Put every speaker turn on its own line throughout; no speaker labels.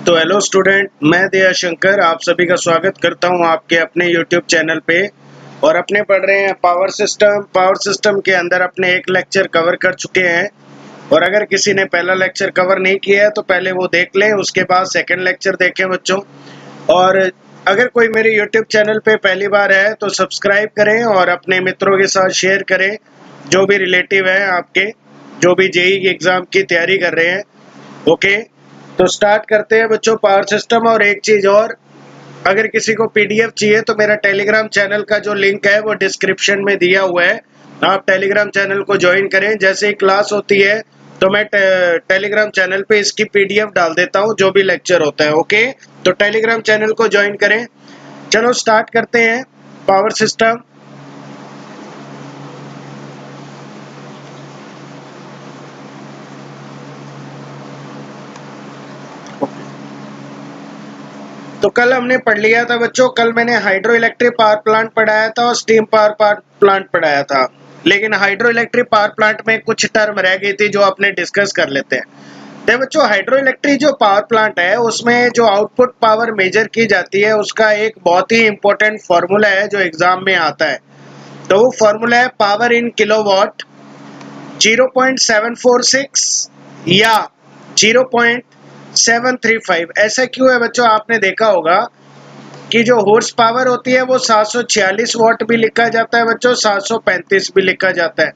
तो hello student, मैं दया शंकर आप सभी का स्वागत करता हूं आपके अपने यूट्यूब चैनल पे। और अपने पढ़ रहे हैं पावर सिस्टम के अंदर अपने एक लेक्चर कवर कर चुके हैं। और अगर किसी ने पहला लेक्चर कवर नहीं किया है तो पहले वो देख लें, उसके बाद सेकंड लेक्चर देखें बच्चों। और अगर कोई मेरे यूट्यूब चैनल पे पहली बार है तो सब्सक्राइब करें और अपने मित्रों के साथ शेयर करें, जो भी रिलेटिव है आपके, जो भी जेईई एग्जाम की तैयारी कर रहे हैं। ओके, तो स्टार्ट करते हैं बच्चों पावर सिस्टम। और एक चीज और, अगर किसी को पीडीएफ चाहिए तो मेरा टेलीग्राम चैनल का जो लिंक है वो डिस्क्रिप्शन में दिया हुआ है। आप टेलीग्राम चैनल को ज्वाइन करें। जैसे ही क्लास होती है तो मैं टेलीग्राम चैनल पे इसकी पीडीएफ डाल देता हूँ, जो भी लेक्चर होता है। ओके, तो टेलीग्राम चैनल को ज्वाइन करें। चलो स्टार्ट करते हैं पावर सिस्टम। तो कल हमने पढ़ लिया था बच्चों, कल मैंने हाइड्रो इलेक्ट्रिक पावर प्लांट पढ़ाया था और स्टीम पावर प्लांट पढ़ाया था। लेकिन हाइड्रो इलेक्ट्रिक पावर प्लांट में कुछ टर्म रह गई थी जो अपने डिस्कस कर लेते हैं। देखो बच्चों, हाइड्रो इलेक्ट्रिक जो पावर प्लांट है उसमें जो आउटपुट पावर मेजर की जाती है उसका एक बहुत ही इंपॉर्टेंट फॉर्मूला है जो एग्जाम में आता है। तो वो फॉर्मूला है पावर इन किलोवाट 0.746 या 0.735। ऐसा क्यों है बच्चों? आपने देखा होगा कि जो हॉर्स पावर होती है वो 746 वॉट भी लिखा जाता है बच्चों, 735 भी लिखा जाता है।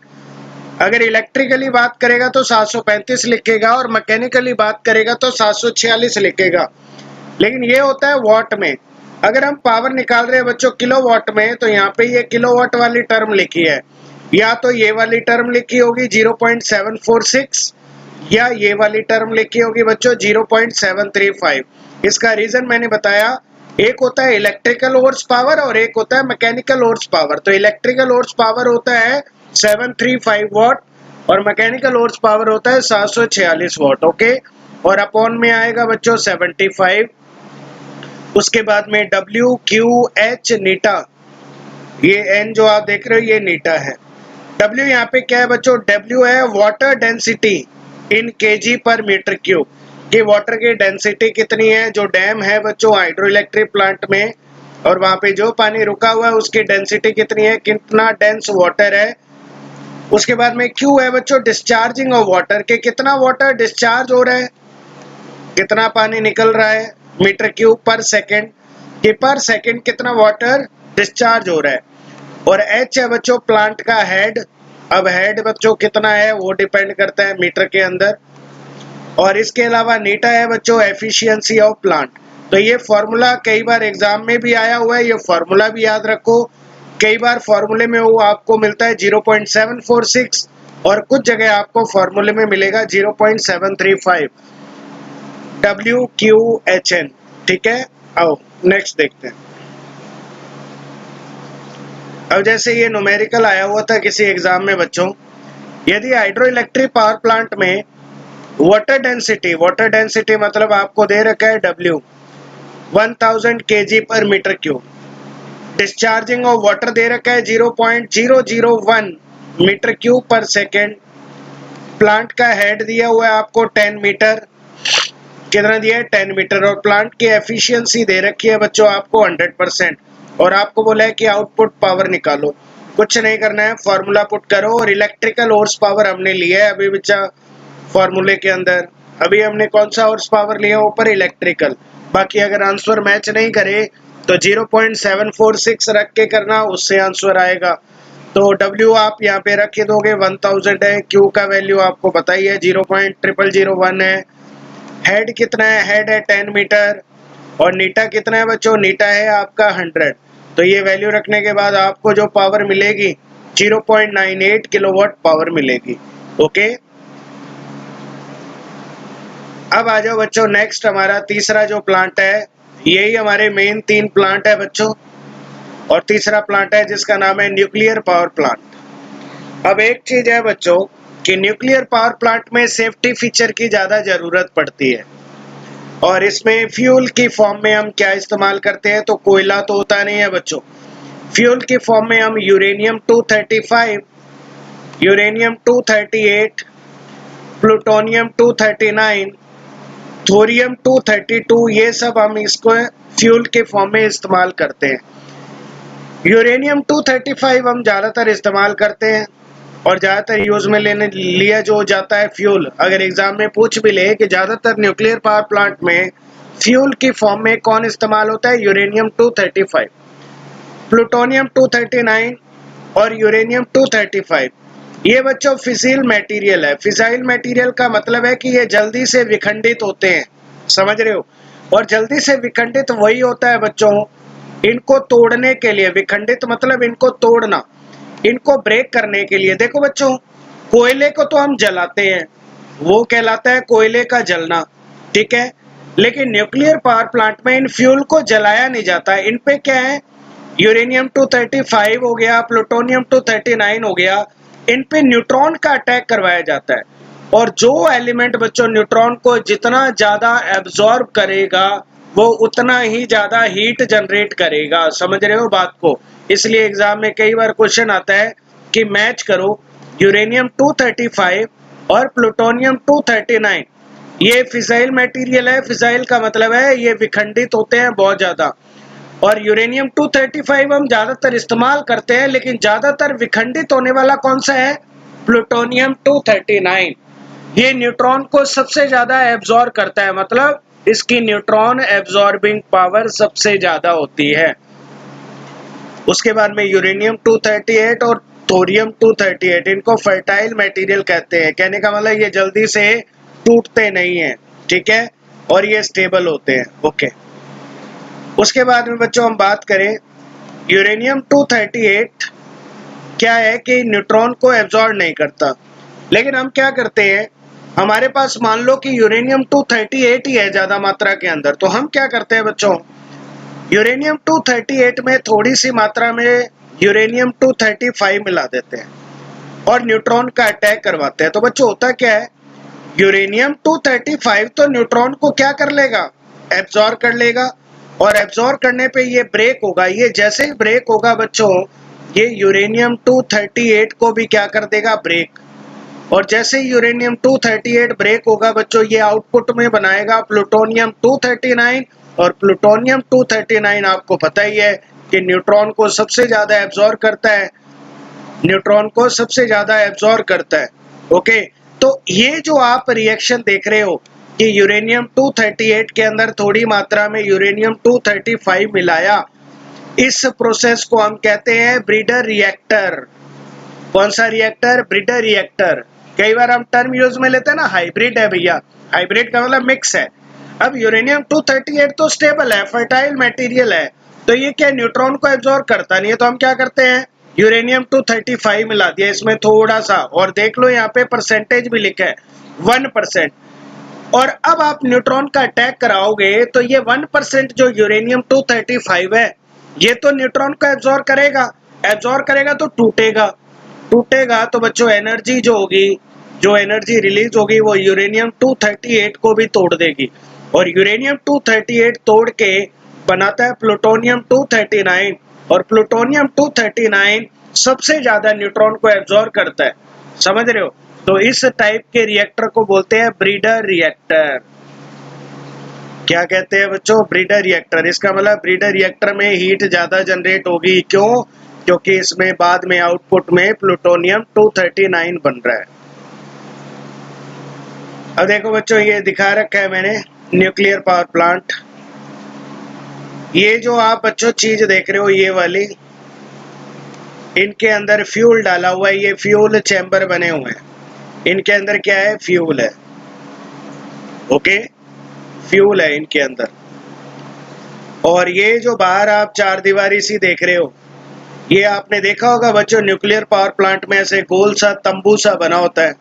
अगर इलेक्ट्रिकली बात करेगा तो 735 लिखेगा और मैकेनिकली बात करेगा तो 746 लिखेगा। लेकिन ये होता है वॉट में। अगर हम पावर निकाल रहे हैं बच्चों किलो वॉट में, तो यहाँ पे ये किलो वॉट वाली टर्म लिखी है, या तो ये वाली टर्म लिखी होगी 0.746 या ये वाली टर्म लिखी होगी बच्चों 0.735। इसका रीजन मैंने बताया, एक होता है इलेक्ट्रिकल हॉर्स पावर और एक होता है मैकेनिकल हॉर्स पावर। तो इलेक्ट्रिकल हॉर्स पावर होता है 735 वॉट और मैकेनिकल हॉर्स पावर होता है 746 वॉट। ओके, और अपॉन में आएगा बच्चों 75। उसके बाद में डब्ल्यू क्यू एच नीटा, ये एन जो आप देख रहे हो ये नीटा है। डब्ल्यू यहाँ पे क्या है बच्चों? डब्ल्यू है वाटर डेंसिटी इन केजी पर मीटर क्यूब, कि वाटर की डेंसिटी कितनी है। जो डैम है बच्चों हाइड्रो इलेक्ट्रिक प्लांट में और वहां पे जो पानी रुका हुआ है उसकी डेंसिटी कितनी है, कितना डेंस वाटर है। उसके बाद में क्यू है बच्चों डिस्चार्जिंग ऑफ वाटर, के कितना वाटर डिस्चार्ज हो रहा है, कितना पानी निकल रहा है मीटर क्यूब पर सेकेंड, कि पर सेकेंड कितना वाटर डिस्चार्ज हो रहा है। और एच है बच्चों प्लांट का हेड। अब हेड बच्चों कितना है वो डिपेंड करता है मीटर के अंदर। और इसके अलावा नीटा है बच्चों एफिशिएंसी ऑफ प्लांट। तो ये फॉर्मूला कई बार एग्जाम में भी आया हुआ है, ये फॉर्मूला भी याद रखो। कई बार फॉर्मूले में वो आपको मिलता है 0.746 और कुछ जगह आपको फॉर्मूले में मिलेगा 0.735 WQHN। ठीक है, आओ नेक्स्ट देखते हैं। अब जैसे ये न्यूमेरिकल आया हुआ था किसी एग्जाम में बच्चों, यदि हाइड्रो इलेक्ट्रिक पावर प्लांट में वाटर डेंसिटी मतलब आपको दे रखा है W 1000 kg पर metre cube, discharging of water दे रखा है 0.001 मीटर क्यूब पर सेकेंड, प्लांट का हेड दिया हुआ है आपको 10 मीटर, कितना दिया है 10 मीटर, और प्लांट की एफिशिएंसी दे रखी है बच्चों आपको 100%। और आपको बोला है कि आउटपुट पावर निकालो। कुछ नहीं करना है, फॉर्मूला पुट करो। और इलेक्ट्रिकल हॉर्स पावर हमने लिया है अभी बच्चा फॉर्मूले के अंदर। अभी हमने कौन सा हॉर्स पावर लिया ऊपर? इलेक्ट्रिकल। बाकी अगर आंसर मैच नहीं करे तो 0.746 रख के करना, उससे आंसर आएगा। तो W आप यहाँ पे रख दोगे 1000 है, Q का वैल्यू आपको पता ही है 0.0001 है। हेड कितना है? हेड है 10 मीटर। और नीटा कितना है बच्चों? नीटा है आपका 100। तो ये वैल्यू रखने के बाद आपको जो पावर मिलेगी 0.98 किलोवाट पावर मिलेगी। ओके, अब आ जाओ बच्चों नेक्स्ट, हमारा तीसरा जो प्लांट है, यही हमारे मेन 3 प्लांट है बच्चों। और तीसरा प्लांट है जिसका नाम है न्यूक्लियर पावर प्लांट। अब एक चीज है बच्चों कि न्यूक्लियर पावर प्लांट में सेफ्टी फीचर की ज्यादा जरूरत पड़ती है। और इसमें फ्यूल की फॉर्म में हम क्या इस्तेमाल करते हैं? तो कोयला तो होता नहीं है बच्चों। फ्यूल की फॉर्म में हम यूरेनियम 235, यूरेनियम 238, प्लूटोनियम 239 थोरियम 232, ये सब हम इसको फ्यूल के फॉर्म में इस्तेमाल करते हैं। यूरेनियम 235 हम ज़्यादातर इस्तेमाल करते हैं और ज़्यादातर यूज़ में लिया जो जाता है फ्यूल। अगर एग्जाम में पूछ भी ले कि ज़्यादातर न्यूक्लियर पावर प्लांट में फ्यूल की फॉर्म में कौन इस्तेमाल होता है, यूरेनियम 235, प्लूटोनियम 239 और यूरेनियम 235। ये बच्चों फिसिल मटेरियल है। फिसाइल मटेरियल का मतलब है कि ये जल्दी से विखंडित होते हैं, समझ रहे हो। और जल्दी से विखंडित वही होता है बच्चों, इनको तोड़ने के लिए, विखंडित मतलब इनको तोड़ना, इनको ब्रेक करने के लिए। देखो बच्चों, कोयले को तो हम जलाते हैं, वो कहलाता है कोयले का जलना, ठीक है। लेकिन न्यूक्लियर पावर प्लांट में इन फ्यूल को जलाया नहीं जाता। इन पे क्या है, यूरेनियम 235 हो गया, प्लूटोनियम 239 हो गया, इन पे न्यूट्रॉन का अटैक करवाया जाता है। और जो एलिमेंट बच्चों न्यूट्रॉन को जितना ज्यादा एब्जॉर्ब करेगा वो उतना ही ज्यादा हीट जनरेट करेगा, समझ रहे हो बात को। इसलिए एग्जाम में कई बार क्वेश्चन आता है कि मैच करो यूरेनियम 235 और प्लूटोनियम 239। ये फिसाइल मटेरियल है, फिसाइल का मतलब है ये विखंडित होते हैं बहुत ज्यादा। और यूरेनियम 235 हम ज्यादातर इस्तेमाल करते हैं, लेकिन ज्यादातर विखंडित होने वाला कौन सा है, प्लूटोनियम 239। ये न्यूट्रॉन को सबसे ज्यादा एब्जॉर्ब करता है, मतलब इसकी न्यूट्रॉन एब्जॉर्बिंग पावर सबसे ज्यादा होती है। उसके बाद में यूरेनियम 238 और थोरियम 238, इनको फर्टाइल मटेरियल कहते हैं। कहने का मतलब ये जल्दी से टूटते नहीं है, ठीक है, और ये स्टेबल होते हैं, ओके। उसके बाद में बच्चों हम बात करें यूरेनियम 238, क्या है कि न्यूट्रॉन को एब्जॉर्ब नहीं करता। लेकिन हम क्या करते हैं, हमारे पास मान लो कि यूरेनियम 238 ही है ज्यादा मात्रा के अंदर, तो हम क्या करते हैं बच्चों, यूरेनियम 238 में थोड़ी सी मात्रा में यूरेनियम 235 मिला देते हैं और न्यूट्रॉन का अटैक करवाते हैं। तो बच्चों होता क्या है, यूरेनियम 235 तो न्यूट्रॉन को क्या कर लेगा, एब्जॉर्ब कर लेगा, और एब्जॉर्ब करने पे ये ब्रेक होगा। ये जैसे ही ब्रेक होगा बच्चों, ये यूरेनियम 238 को भी क्या कर देगा, ब्रेक। और जैसे ही यूरेनियम 238 ब्रेक होगा बच्चों, ये आउटपुट में बनाएगा प्लूटोनियम 239। और प्लूटोनियम 239 आपको पता ही है कि न्यूट्रॉन को सबसे ज्यादा एब्जॉर्ब करता है, न्यूट्रॉन को सबसे ज्यादा एब्जॉर्ब करता है, ओके। तो ये जो आप रिएक्शन देख रहे हो कि यूरेनियम 238 के अंदर थोड़ी मात्रा में यूरेनियम 235 मिलाया, इस प्रोसेस को हम कहते हैं ब्रीडर रिएक्टर। कौन सा रिएक्टर, ब्रीडर रिएक्टर। कई बार हम टर्म यूज में लेते हैं ना, हाइब्रिड है भैया, हाइब्रिड का मतलब मिक्स है। अब यूरेनियम 238 तो स्टेबल है, फर्टाइल मटेरियल है, तो ये क्या न्यूट्रॉन को एब्जॉर्ब करता नहीं है, तो हम क्या करते हैं, यूरेनियम 235 मिला दिया इसमें थोड़ा सा, और देख लो यहाँ पे परसेंटेज भी लिखा है 1%। और अब आप न्यूट्रॉन का अटैक कराओगे तो ये 1% जो यूरेनियम 235 है, ये तो न्यूट्रॉन को एब्जॉर्ब करेगा, एब्जॉर्ब करेगा तो टूटेगा, टूटेगा तो बच्चों एनर्जी जो होगी, जो एनर्जी रिलीज होगी वो यूरेनियम 238 को भी तोड़ देगी। और यूरेनियम 238 तोड़ के बनाता है प्लूटोनियम 239, और प्लूटोनियम 239 सबसे ज्यादा न्यूट्रॉन को एब्जॉर्ब करता है, समझ रहे हो। तो इस टाइप के रिएक्टर को बोलते हैं ब्रीडर रिएक्टर। क्या कहते हैं बच्चों, ब्रीडर रिएक्टर। इसका मतलब ब्रीडर रिएक्टर में हीट ज्यादा जनरेट होगी, क्यों, क्योंकि इसमें बाद में आउटपुट में प्लूटोनियम 239 बन रहा है। अब देखो बच्चों, ये दिखा रखा है मैंने न्यूक्लियर पावर प्लांट। ये जो आप बच्चों चीज देख रहे हो ये वाली, इनके अंदर फ्यूल डाला हुआ है, ये फ्यूल चैम्बर बने हुए हैं, इनके अंदर क्या है, फ्यूल है, ओके, फ्यूल है इनके अंदर। और ये जो बाहर आप चार दीवारी सी देख रहे हो, ये आपने देखा होगा बच्चों न्यूक्लियर पावर प्लांट में ऐसे गोल सा तंबू सा बना होता है।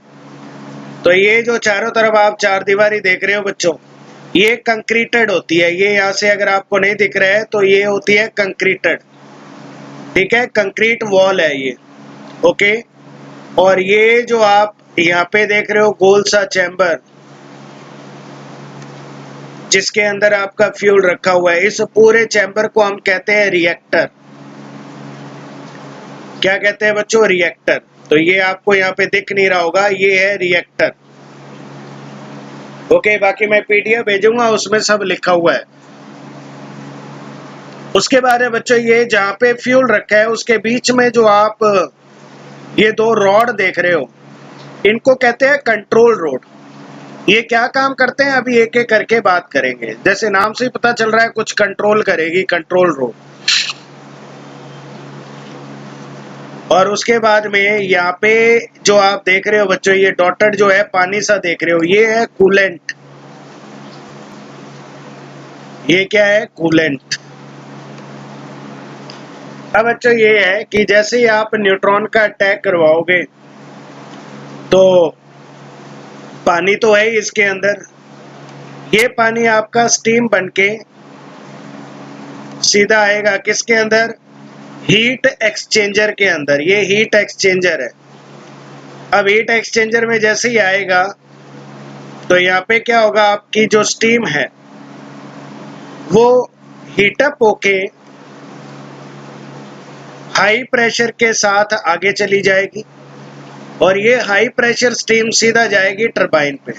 तो ये जो चारों तरफ आप चार दीवारी देख रहे हो बच्चों, ये कंक्रीटेड होती है। ये यहाँ से अगर आपको नहीं दिख रहा है तो ये होती है कंक्रीटेड, ठीक है, कंक्रीट वॉल है ये, ओके। और ये जो आप यहाँ पे देख रहे हो गोल सा चैम्बर, जिसके अंदर आपका फ्यूल रखा हुआ है, इस पूरे चैम्बर को हम कहते हैं रिएक्टर। क्या कहते हैं बच्चों, रिएक्टर। तो ये आपको यहाँ पे दिख नहीं रहा होगा, ये है रिएक्टर। ओके, बाकी मैं पीडीएफ भेजूंगा, उसमें सब लिखा हुआ है। उसके बाद है बच्चों, ये जहाँ पे फ्यूल रखा है उसके बीच में जो आप ये दो रॉड देख रहे हो, इनको कहते हैं कंट्रोल रोड। ये क्या काम करते हैं अभी एक एक करके बात करेंगे। जैसे नाम से ही पता चल रहा है कुछ कंट्रोल करेगी, कंट्रोल रोड। और उसके बाद में यहाँ पे जो आप देख रहे हो बच्चों, ये डॉटेड जो है पानी सा देख रहे हो, ये है कूलेंट। ये क्या है? कूलेंट। अब बच्चों ये है कि जैसे ही आप न्यूट्रॉन का अटैक करवाओगे तो पानी तो है ही इसके अंदर, ये पानी आपका स्टीम बनके सीधा आएगा किसके अंदर? हीट एक्सचेंजर के अंदर। ये हीट एक्सचेंजर है। अब हीट एक्सचेंजर में जैसे ही आएगा तो यहाँ पे क्या होगा, आपकी जो स्टीम है वो हीटअप होके हाई प्रेशर के साथ आगे चली जाएगी और ये हाई प्रेशर स्टीम सीधा जाएगी टरबाइन पे।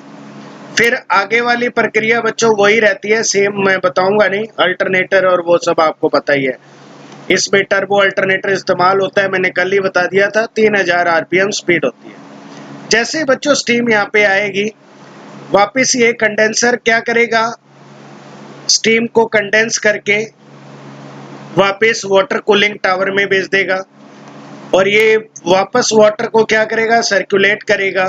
फिर आगे वाली प्रक्रिया बच्चों वही रहती है, सेम। मैं बताऊंगा नहीं, अल्टरनेटर और वो सब आपको पता ही है। इसमें टर्बो अल्टरनेटर इस्तेमाल होता है, मैंने कल ही बता दिया था। 3000 आरपीएम स्पीड होती है। जैसे बच्चों स्टीम यहाँ पे आएगी, वापस ये कंडेंसर क्या करेगा? स्टीम को कंडेंस करके वापस वाटर कूलिंग टावर में भेज देगा और ये वापस वाटर को क्या करेगा? सर्कुलेट करेगा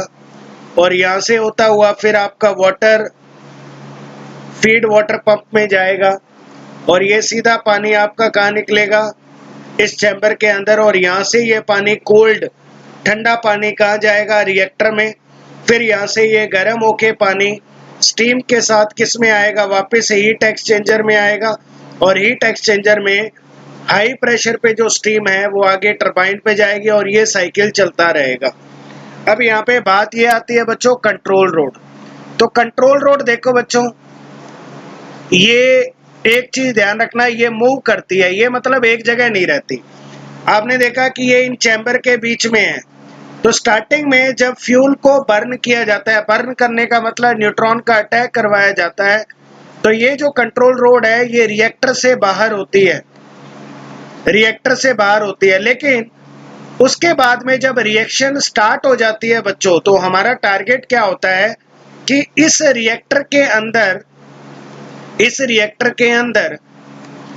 और यहाँ से होता हुआ फिर आपका वाटर फीड वाटर पंप में जाएगा और ये सीधा पानी आपका कहाँ निकलेगा? इस चैम्बर के अंदर। और यहाँ से ये पानी कोल्ड ठंडा पानी कहाँ जाएगा? रिएक्टर में। फिर यहाँ से ये गर्म होके पानी स्टीम के साथ किस में आएगा? वापस हीट एक्सचेंजर में आएगा और हीट एक्सचेंजर में हाई प्रेशर पे जो स्टीम है वो आगे टरबाइन पे जाएगी और ये साइकिल चलता रहेगा। अब यहाँ पे बात ये आती है बच्चों कंट्रोल रोड। तो कंट्रोल रोड देखो बच्चों, ये एक चीज ध्यान रखना, ये मूव करती है, ये मतलब एक जगह नहीं रहती। आपने देखा कि ये इन चैम्बर के बीच में है। तो स्टार्टिंग में जब फ्यूल को बर्न किया जाता है, बर्न करने का मतलब न्यूट्रॉन का अटैक करवाया जाता है, तो ये जो कंट्रोल रोड है ये रिएक्टर से बाहर होती है, रिएक्टर से बाहर होती है। लेकिन उसके बाद में जब रिएक्शन स्टार्ट हो जाती है बच्चों, तो हमारा टारगेट क्या होता है कि इस रिएक्टर के अंदर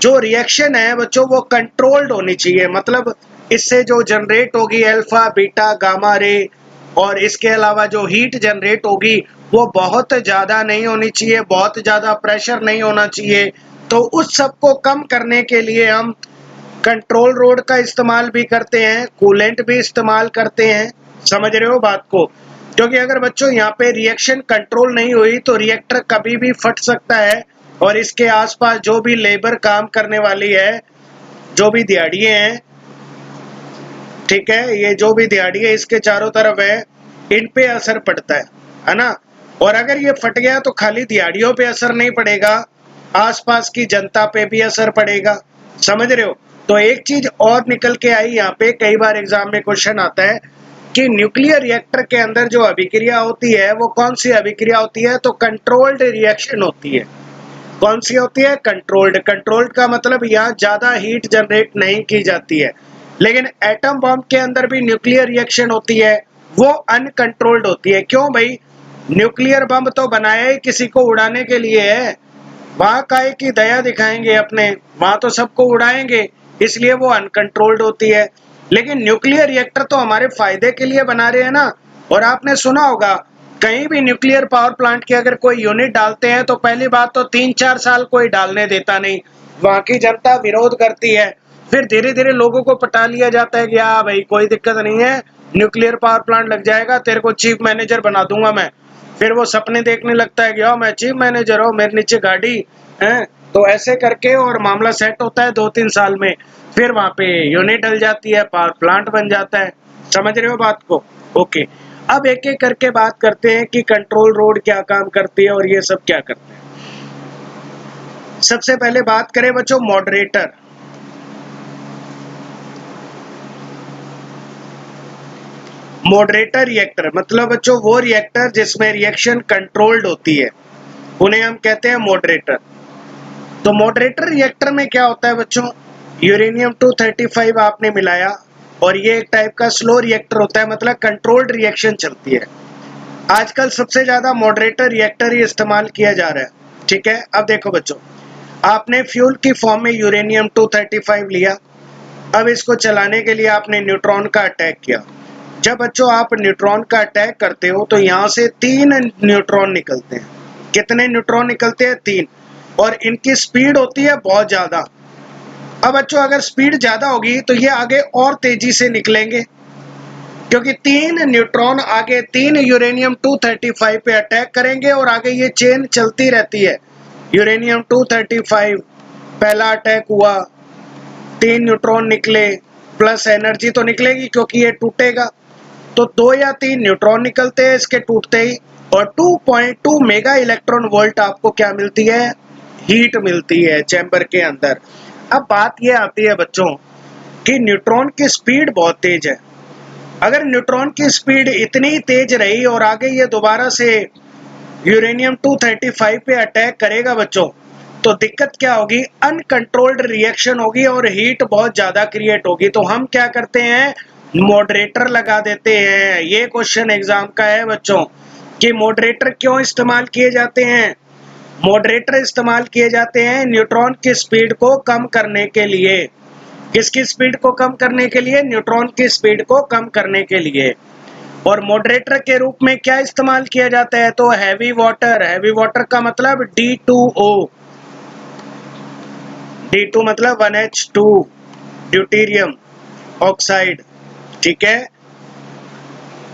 जो रिएक्शन है बच्चों वो कंट्रोल्ड होनी चाहिए। मतलब इससे जो जनरेट होगी अल्फा बीटा गामा रे और इसके अलावा जो हीट जनरेट होगी वो बहुत ज्यादा नहीं होनी चाहिए, बहुत ज्यादा प्रेशर नहीं होना चाहिए। तो उस सब को कम करने के लिए हम कंट्रोल रोड का इस्तेमाल भी करते हैं, कूलेंट भी इस्तेमाल करते हैं। समझ रहे हो बात को? क्योंकि अगर बच्चों यहाँ पे रिएक्शन कंट्रोल नहीं हुई तो रिएक्टर कभी भी फट सकता है और इसके आसपास जो भी लेबर काम करने वाली है, जो भी दिहाड़ियां हैं, ठीक है, ये जो भी दिहाड़ियां इसके चारों तरफ है, इन पे असर पड़ता है ना। और अगर ये फट गया तो खाली दिहाड़ियों पे असर नहीं पड़ेगा, आसपास की जनता पे भी असर पड़ेगा। समझ रहे हो? तो एक चीज और निकल के आई यहाँ पे, कई बार एग्जाम में क्वेश्चन आता है कि न्यूक्लियर रिएक्टर के अंदर जो अभिक्रिया होती है वो कौन सी अभिक्रिया होती है? तो कंट्रोल्ड रिएक्शन होती है। कौन सी होती है? कंट्रोल्ड। कंट्रोल्ड का मतलब यहाँ ज्यादा हीट जनरेट नहीं की जाती है। लेकिन एटम बॉम्ब के अंदर भी न्यूक्लियर रिएक्शन होती है, वो अनकंट्रोल्ड होती है। क्यों भाई? न्यूक्लियर बम तो बनाया ही किसी को उड़ाने के लिए है, वहां काहे की दया दिखाएंगे अपने, वहां तो सबको उड़ाएंगे, इसलिए वो अनकंट्रोल्ड होती है। लेकिन न्यूक्लियर रिएक्टर तो हमारे फायदे के लिए बना रहे हैं ना। और आपने सुना होगा कहीं भी न्यूक्लियर पावर प्लांट की अगर कोई यूनिट डालते हैं तो पहली बात तो 3-4 साल कोई डालने देता नहीं, वहां की जनता विरोध करती है। फिर धीरे धीरे लोगों को पटा लिया जाता है कि हाँ भाई कोई दिक्कत नहीं है, न्यूक्लियर पावर प्लांट लग जाएगा, तेरे को चीफ मैनेजर बना दूंगा मैं। फिर वो सपने देखने लगता है कि हाँ मैं चीफ मैनेजर हूँ, मेरे नीचे गाड़ी है। तो ऐसे करके और मामला सेट होता है 2-3 साल में, फिर वहां पे यूनिट डल जाती है, पावर प्लांट बन जाता है। समझ रहे हो बात को? ओके, अब एक एक करके बात करते हैं कि कंट्रोल रोड क्या काम करती है और ये सब क्या करते हैं। सबसे पहले बात करें बच्चों मॉडरेटर रिएक्टर मतलब बच्चों वो रिएक्टर जिसमें रिएक्शन कंट्रोल्ड होती है, उन्हें हम कहते हैं मॉडरेटर। तो मॉडरेटर रिएक्टर में क्या होता है बच्चों, यूरेनियम 235 आपने मिलाया और ये एक टाइप का स्लो रिएक्टर होता है, मतलब कंट्रोल्ड रिएक्शन चलती है। आजकल सबसे ज्यादा मॉडरेटर रिएक्टर ही इस्तेमाल किया जा रहा है। ठीक है, अब देखो बच्चों, आपने फ्यूल की फॉर्म में यूरेनियम 235 लिया, अब इसको चलाने के लिए आपने न्यूट्रॉन का अटैक किया। जब बच्चों आप न्यूट्रॉन का अटैक करते हो तो यहाँ से 3 न्यूट्रॉन निकलते हैं। कितने न्यूट्रॉन निकलते हैं? 3। और इनकी स्पीड होती है बहुत ज्यादा। अब बच्चों अगर स्पीड ज्यादा होगी तो ये आगे और तेजी से निकलेंगे, क्योंकि 3 न्यूट्रॉन आगे 3 यूरेनियम 235 पे अटैक करेंगे और आगे ये चेन चलती रहती है। यूरेनियम 235 पहला अटैक हुआ, 3 न्यूट्रॉन निकले, प्लस एनर्जी तो निकलेगी क्योंकि ये टूटेगा, तो 2 या 3 न्यूट्रॉन निकलते हैं इसके टूटते ही, और 2.2 मेगा इलेक्ट्रॉन वोल्ट आपको क्या मिलती है? हीट मिलती है चैम्बर के अंदर। अब बात ये आती है बच्चों कि न्यूट्रॉन की स्पीड बहुत तेज है। अगर न्यूट्रॉन की स्पीड इतनी तेज रही और आगे ये दोबारा से यूरेनियम 235 पे अटैक करेगा बच्चों, तो दिक्कत क्या होगी? अनकंट्रोल्ड रिएक्शन होगी और हीट बहुत ज्यादा क्रिएट होगी। तो हम क्या करते हैं? मॉडरेटर लगा देते हैं। ये क्वेश्चन एग्जाम का है बच्चों कि मॉडरेटर क्यों इस्तेमाल किए जाते हैं। मॉडरेटर इस्तेमाल किए जाते हैं न्यूट्रॉन की स्पीड को कम करने के लिए। किसकी स्पीड को कम करने के लिए? न्यूट्रॉन की स्पीड को कम करने के लिए। और मॉडरेटर के रूप में क्या इस्तेमाल किया जाता है? तो हैवी वाटर। हैवी वाटर का मतलब D2O। D2 मतलब 1H2 ड्यूटेरियम ऑक्साइड। ठीक है,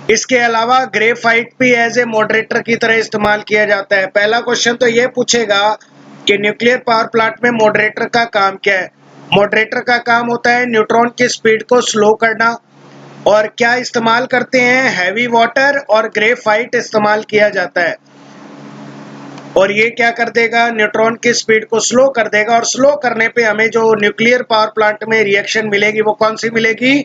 इसके अलावा ग्रेफाइट भी एज ए मॉडरेटर की तरह इस्तेमाल किया जाता है। पहला क्वेश्चन तो ये पूछेगा कि न्यूक्लियर पावर प्लांट में मॉडरेटर का काम क्या है। मॉडरेटर का काम होता है न्यूट्रॉन की स्पीड को स्लो करना। और क्या इस्तेमाल करते हैं? हैवी वाटर और ग्रेफाइट इस्तेमाल किया जाता है। और ये क्या कर देगा? न्यूट्रॉन की स्पीड को स्लो कर देगा, और स्लो करने पे हमें जो न्यूक्लियर पावर प्लांट में रिएक्शन मिलेगी वो कौन सी मिलेगी?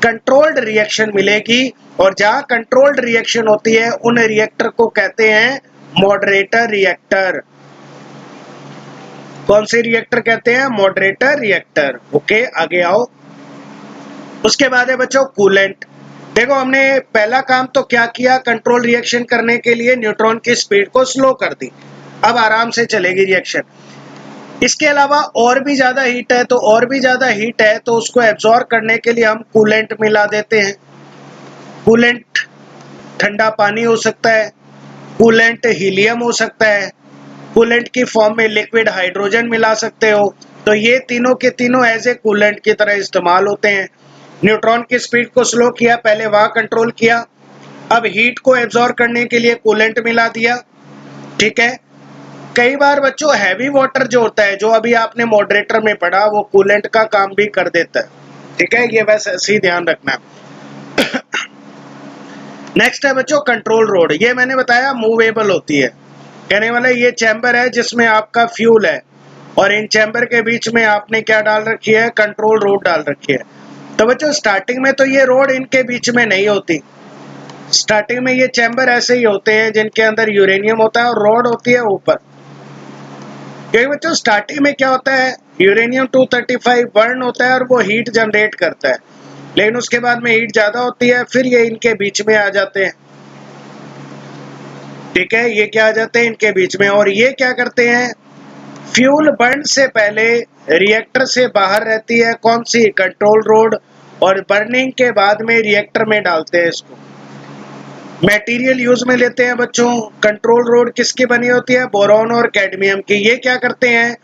कंट्रोल्ड रिएक्शन मिलेगी। और जहां कंट्रोल्ड रिएक्शन होती है उन रिएक्टर को कहते हैं मॉडरेटर रिएक्टर। कौन से रिएक्टर कहते हैं? Moderator reactor. ओके, आगे आओ। उसके बाद है बच्चों कूलेंट। देखो हमने पहला काम तो क्या किया? कंट्रोल रिएक्शन करने के लिए न्यूट्रॉन की स्पीड को स्लो कर दी, अब आराम से चलेगी रिएक्शन। इसके अलावा और भी ज्यादा हीट है, तो और भी ज्यादा हीट है तो उसको एब्जॉर्ब करने के लिए हम कूलेंट मिला देते हैं। कूलेंट ठंडा पानी हो सकता है, कूलेंट हीलियम हो सकता है, कूलेंट की फॉर्म में लिक्विड हाइड्रोजन मिला सकते हो। तो ये तीनों के तीनों एज ए कूलेंट की तरह इस्तेमाल होते हैं। न्यूट्रॉन की स्पीड को स्लो किया, पहले वहां कंट्रोल किया, अब हीट को एब्जॉर्ब करने के लिए कूलेंट मिला दिया। ठीक है, कई बार बच्चों हैवी वाटर जो होता है, जो अभी आपने मॉडरेटर में पढ़ा, वो कूलेंट का काम भी कर देता है। ठीक है, ये बस ऐसे ही ध्यान रखना है। नेक्स्ट है बच्चों कंट्रोल रोड। ये मैंने बताया मूवेबल होती है, कहने वाला ये चैम्बर है जिसमें आपका फ्यूल है और इन चैम्बर के बीच में आपने क्या डाल रखी है? कंट्रोल रोड डाल रखी है। तो बच्चों स्टार्टिंग में तो ये रोड इनके बीच में नहीं होती। स्टार्टिंग में ये चैम्बर ऐसे ही होते हैं जिनके अंदर यूरेनियम होता है और रोड होती है ऊपर। क्योंकि बच्चों स्टार्टिंग में क्या होता है? यूरेनियम 235 बर्न होता है और वो हीट जनरेट करता है, लेकिन उसके बाद में हीट ज्यादा होती है, फिर ये इनके बीच में आ जाते हैं। ठीक है, ये क्या आ जाते हैं? इनके बीच में। और ये क्या करते हैं? फ्यूल बर्न से पहले रिएक्टर से बाहर रहती है कौन सी? कंट्रोल रोड, और बर्निंग के बाद में रिएक्टर में डालते हैं इसको। मटेरियल यूज में लेते हैं बच्चों। कंट्रोल रोड किसकी बनी होती है? बोरॉन और कैडमियम की। ये क्या करते हैं?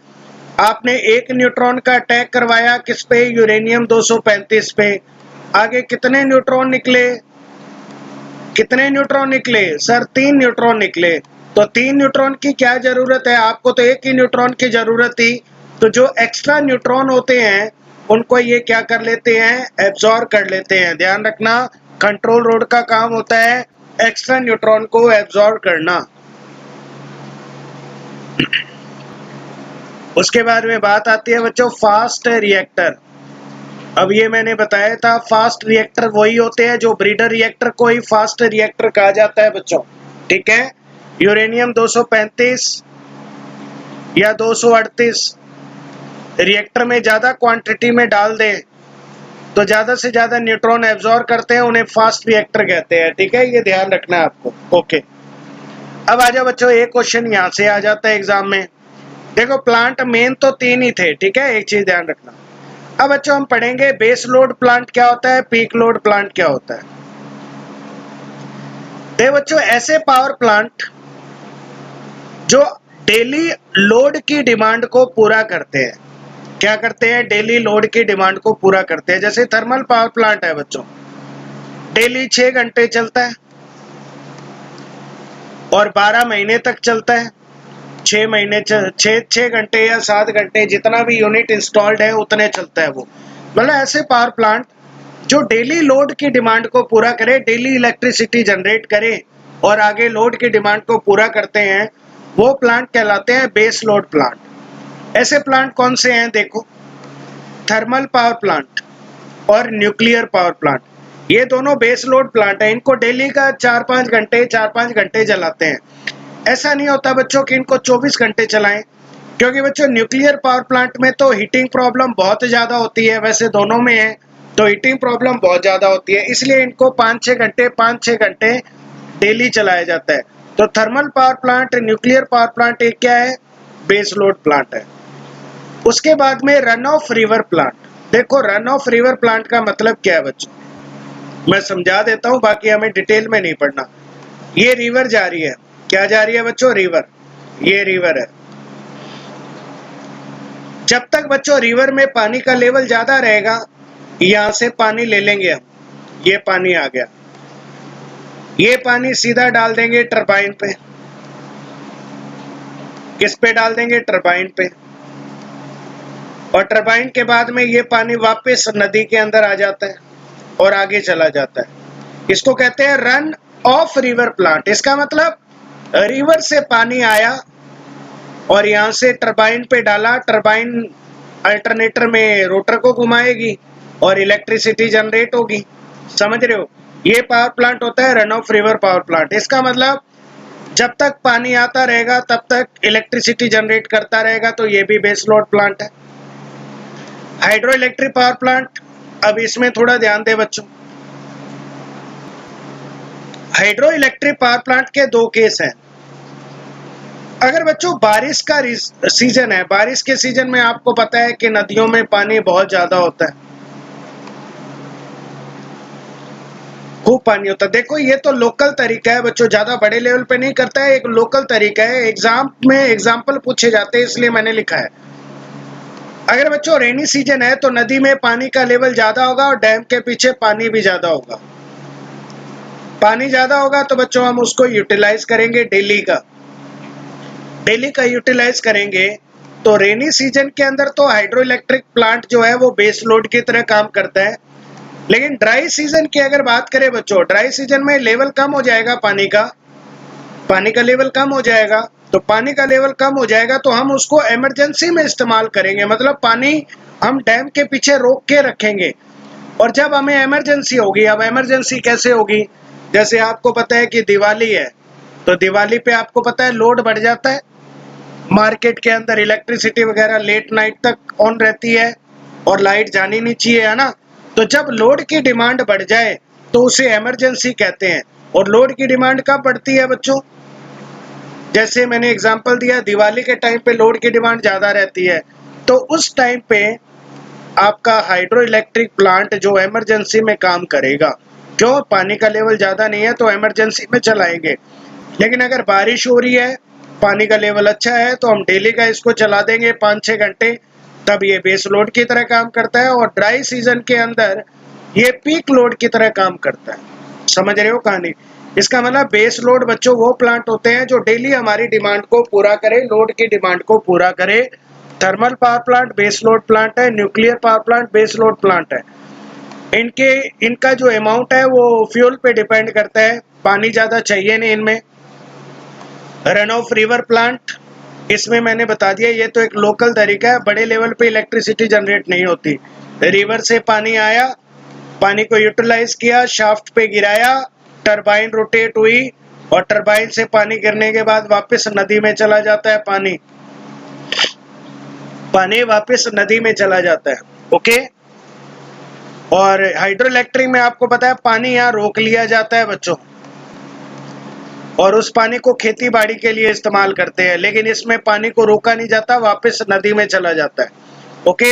आपने एक न्यूट्रॉन का अटैक करवाया किस पे? यूरेनियम 235 पे। आगे कितने न्यूट्रॉन निकले? कितने न्यूट्रॉन निकले सर? 3 न्यूट्रॉन निकले। तो 3 न्यूट्रॉन की क्या जरूरत है? आपको तो एक ही न्यूट्रॉन की जरूरत थी। तो जो एक्स्ट्रा न्यूट्रॉन होते हैं उनको ये क्या कर लेते हैं? एब्जॉर्ब कर लेते हैं। ध्यान रखना, कंट्रोल रोड का काम होता है एक्स्ट्रा न्यूट्रॉन को एब्जॉर्ब करना। उसके बाद में बात आती है बच्चों फास्ट रिएक्टर। अब ये मैंने बताया था, फास्ट रिएक्टर वही होते हैं जो ब्रीडर रिएक्टर को ही फास्ट रिएक्टर कहा जाता है बच्चों, ठीक है। यूरेनियम 235 या 238 रिएक्टर में ज्यादा क्वांटिटी में डाल दें तो ज्यादा से ज्यादा न्यूट्रॉन एब्जॉर्ब करते हैं, उन्हें फास्ट रिएक्टर कहते हैं, ठीक है। ये ध्यान रखना है आपको, ओके। अब आ जाओ बच्चों, एक क्वेश्चन यहाँ से आ जाता है एग्जाम में। देखो प्लांट मेन तो 3 ही थे, ठीक है, एक चीज ध्यान रखना। अब बच्चों हम पढ़ेंगे बेस लोड प्लांट क्या होता है, पीक लोड प्लांट क्या होता है। देखो बच्चों, ऐसे पावर प्लांट जो डेली लोड की डिमांड को पूरा करते हैं, क्या करते हैं, डेली लोड की डिमांड को पूरा करते हैं। जैसे थर्मल पावर प्लांट है बच्चों, डेली 6 घंटे चलता है और 12 महीने तक चलता है। 6 महीने 6 घंटे या 7 घंटे जितना भी यूनिट इंस्टॉल्ड है उतने चलता है वो। मतलब ऐसे पावर प्लांट जो डेली लोड की डिमांड को पूरा करे, डेली इलेक्ट्रिसिटी जनरेट करे और आगे लोड की डिमांड को पूरा करते हैं, वो प्लांट कहलाते हैं बेस लोड प्लांट। ऐसे प्लांट कौन से हैं, देखो, थर्मल पावर प्लांट और न्यूक्लियर पावर प्लांट, ये दोनों बेस लोड प्लांट है। इनको डेली का 4-5 घंटे चलाते हैं। ऐसा नहीं होता बच्चों कि इनको 24 घंटे चलाएं, क्योंकि बच्चों न्यूक्लियर पावर प्लांट में तो हीटिंग प्रॉब्लम बहुत ज्यादा होती है, वैसे दोनों में है तो हीटिंग प्रॉब्लम बहुत ज्यादा होती है, इसलिए इनको 5-6 घंटे डेली चलाया जाता है। तो thermal power plant, nuclear power plant एक क्या है, बेस लोड प्लांट है। उसके बाद में रन ऑफ रिवर प्लांट। देखो रन ऑफ रिवर प्लांट का मतलब क्या है बच्चों, मैं समझा देता हूं, बाकी हमें डिटेल में नहीं पढ़ना। ये रिवर जा रही है, क्या जा रही है बच्चों, रिवर, ये रिवर है। जब तक बच्चों रिवर में पानी का लेवल ज्यादा रहेगा, यहां से पानी ले लेंगे हम, ये पानी आ गया, ये पानी सीधा डाल देंगे टरबाइन पे। किस पे डाल देंगे, टरबाइन पे। और टरबाइन के बाद में ये पानी वापस नदी के अंदर आ जाता है और आगे चला जाता है। इसको कहते हैं रन ऑफ रिवर प्लांट। इसका मतलब रिवर से पानी आया और यहां से टरबाइन पे डाला, टरबाइन अल्टरनेटर में रोटर को घुमाएगी और इलेक्ट्रिसिटी जनरेट होगी, समझ रहे हो। ये पावर प्लांट होता है run of river power plant. इसका मतलब जब तक पानी आता रहेगा तब तक इलेक्ट्रिसिटी जनरेट करता रहेगा, तो ये भी बेस लोड प्लांट है। हाइड्रो इलेक्ट्रिक पावर प्लांट, अब इसमें थोड़ा ध्यान दे बच्चों। हाइड्रो इलेक्ट्रिक पावर प्लांट के 2 केस हैं। अगर बच्चों बारिश का सीजन है, बारिश के सीजन में आपको पता है कि नदियों में पानी बहुत ज्यादा होता है, खूब पानी होता है। देखो ये तो लोकल तरीका है बच्चों, ज्यादा बड़े लेवल पे नहीं करता है, एक लोकल तरीका है। एग्जाम में एग्जाम्पल पूछे जाते हैं इसलिए मैंने लिखा है। अगर बच्चों रेनी सीजन है तो नदी में पानी का लेवल ज्यादा होगा और डैम के पीछे पानी भी ज्यादा होगा। पानी ज्यादा होगा तो बच्चों हम उसको यूटिलाइज करेंगे, डेली का यूटिलाइज करेंगे। तो रेनी सीजन के अंदर तो हाइड्रो इलेक्ट्रिक प्लांट जो है वो बेस लोड की तरह काम करता है। लेकिन ड्राई सीजन की अगर बात करें बच्चों, ड्राई सीजन में लेवल कम हो जाएगा, पानी का लेवल कम हो जाएगा। तो पानी का लेवल कम हो जाएगा तो हम उसको इमरजेंसी में इस्तेमाल करेंगे, मतलब पानी हम डैम के पीछे रोक के रखेंगे। और जब हमें इमरजेंसी होगी, अब इमरजेंसी कैसे होगी, जैसे आपको पता है कि दिवाली है, तो दिवाली पे आपको पता है लोड बढ़ जाता है, मार्केट के अंदर इलेक्ट्रिसिटी वगैरह लेट नाइट तक ऑन रहती है और लाइट जानी नहीं चाहिए, है ना। तो जब लोड की डिमांड बढ़ जाए तो उसे इमरजेंसी कहते हैं। और लोड की डिमांड कब बढ़ती है बच्चों, जैसे मैंने एग्जांपल दिया, दिवाली के टाइम पे लोड की डिमांड ज्यादा रहती है, तो उस टाइम पे आपका हाइड्रो इलेक्ट्रिक प्लांट जो इमरजेंसी में काम करेगा। क्यों, पानी का लेवल ज्यादा नहीं है तो इमरजेंसी में चलाएंगे। लेकिन अगर बारिश हो रही है, पानी का लेवल अच्छा है, तो हम डेली का इसको चला देंगे 5-6 घंटे, तब ये बेस लोड की तरह काम करता है। और ड्राई सीजन के अंदर ये पीक लोड की तरह काम करता है, समझ रहे हो कहानी। इसका मतलब बेस लोड बच्चों वो प्लांट होते हैं जो डेली हमारी डिमांड को पूरा करे, लोड की डिमांड को पूरा करे। Thermal power plant base load plant है, nuclear power plant base load plant है। इनका जो अमाउंट है वो फ्यूल पे डिपेंड करता है, पानी ज्यादा चाहिए नहीं इनमें। रन ऑफ रिवर प्लांट इसमें मैंने बता दिया ये तो एक लोकल तरीका है, बड़े लेवल पे इलेक्ट्रिसिटी जनरेट नहीं होती। रिवर से पानी आया, पानी को यूटिलाइज किया, शाफ्ट पे गिराया, टरबाइन रोटेट हुई और टरबाइन से पानी गिरने के बाद वापस नदी में चला जाता है। पानी वापस नदी में चला जाता है। ओके। और हाइड्रो इलेक्ट्रिक में आपको पता है पानी यहाँ रोक लिया जाता है बच्चों, और उस पानी को खेती बाड़ी के लिए इस्तेमाल करते हैं, लेकिन इसमें पानी को रोका नहीं जाता, वापस नदी में चला जाता है। ओके।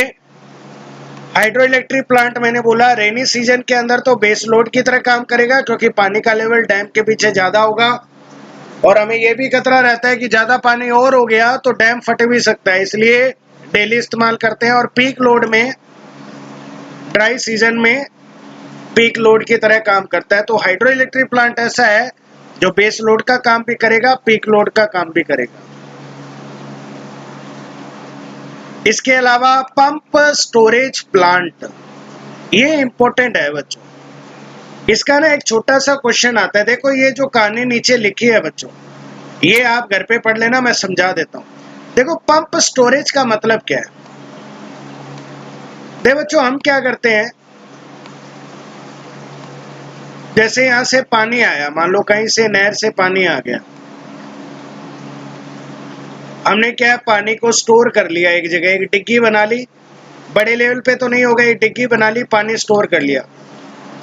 हाइड्रो इलेक्ट्रिक प्लांट मैंने बोला रेनी सीजन के अंदर तो बेस लोड की तरह काम करेगा, क्योंकि पानी का लेवल डैम के पीछे ज्यादा होगा और हमें यह भी खतरा रहता है कि ज्यादा पानी और हो गया तो डैम फट भी सकता है, इसलिए डेली इस्तेमाल करते हैं। और पीक लोड में, ड्राई सीजन में पीक लोड की तरह काम करता है। तो हाइड्रो इलेक्ट्रिक प्लांट ऐसा है जो बेस लोड का काम भी करेगा, पीक लोड का काम भी करेगा। इसके अलावा पंप स्टोरेज प्लांट, ये इंपॉर्टेंट है बच्चों। इसका ना एक छोटा सा क्वेश्चन आता है, देखो ये जो कहानी नीचे लिखी है बच्चों, ये आप घर पे पढ़ लेना, मैं समझा देता हूं। देखो पंप स्टोरेज का मतलब क्या है। देखो बच्चों हम क्या करते हैं, जैसे यहां से पानी आया, मान लो कहीं से नहर से पानी आ गया, हमने क्या है पानी को स्टोर कर लिया एक जगह, एक डिग्गी बना ली, बड़े लेवल पे तो नहीं होगा, एक डिग्गी बना ली, पानी स्टोर कर लिया।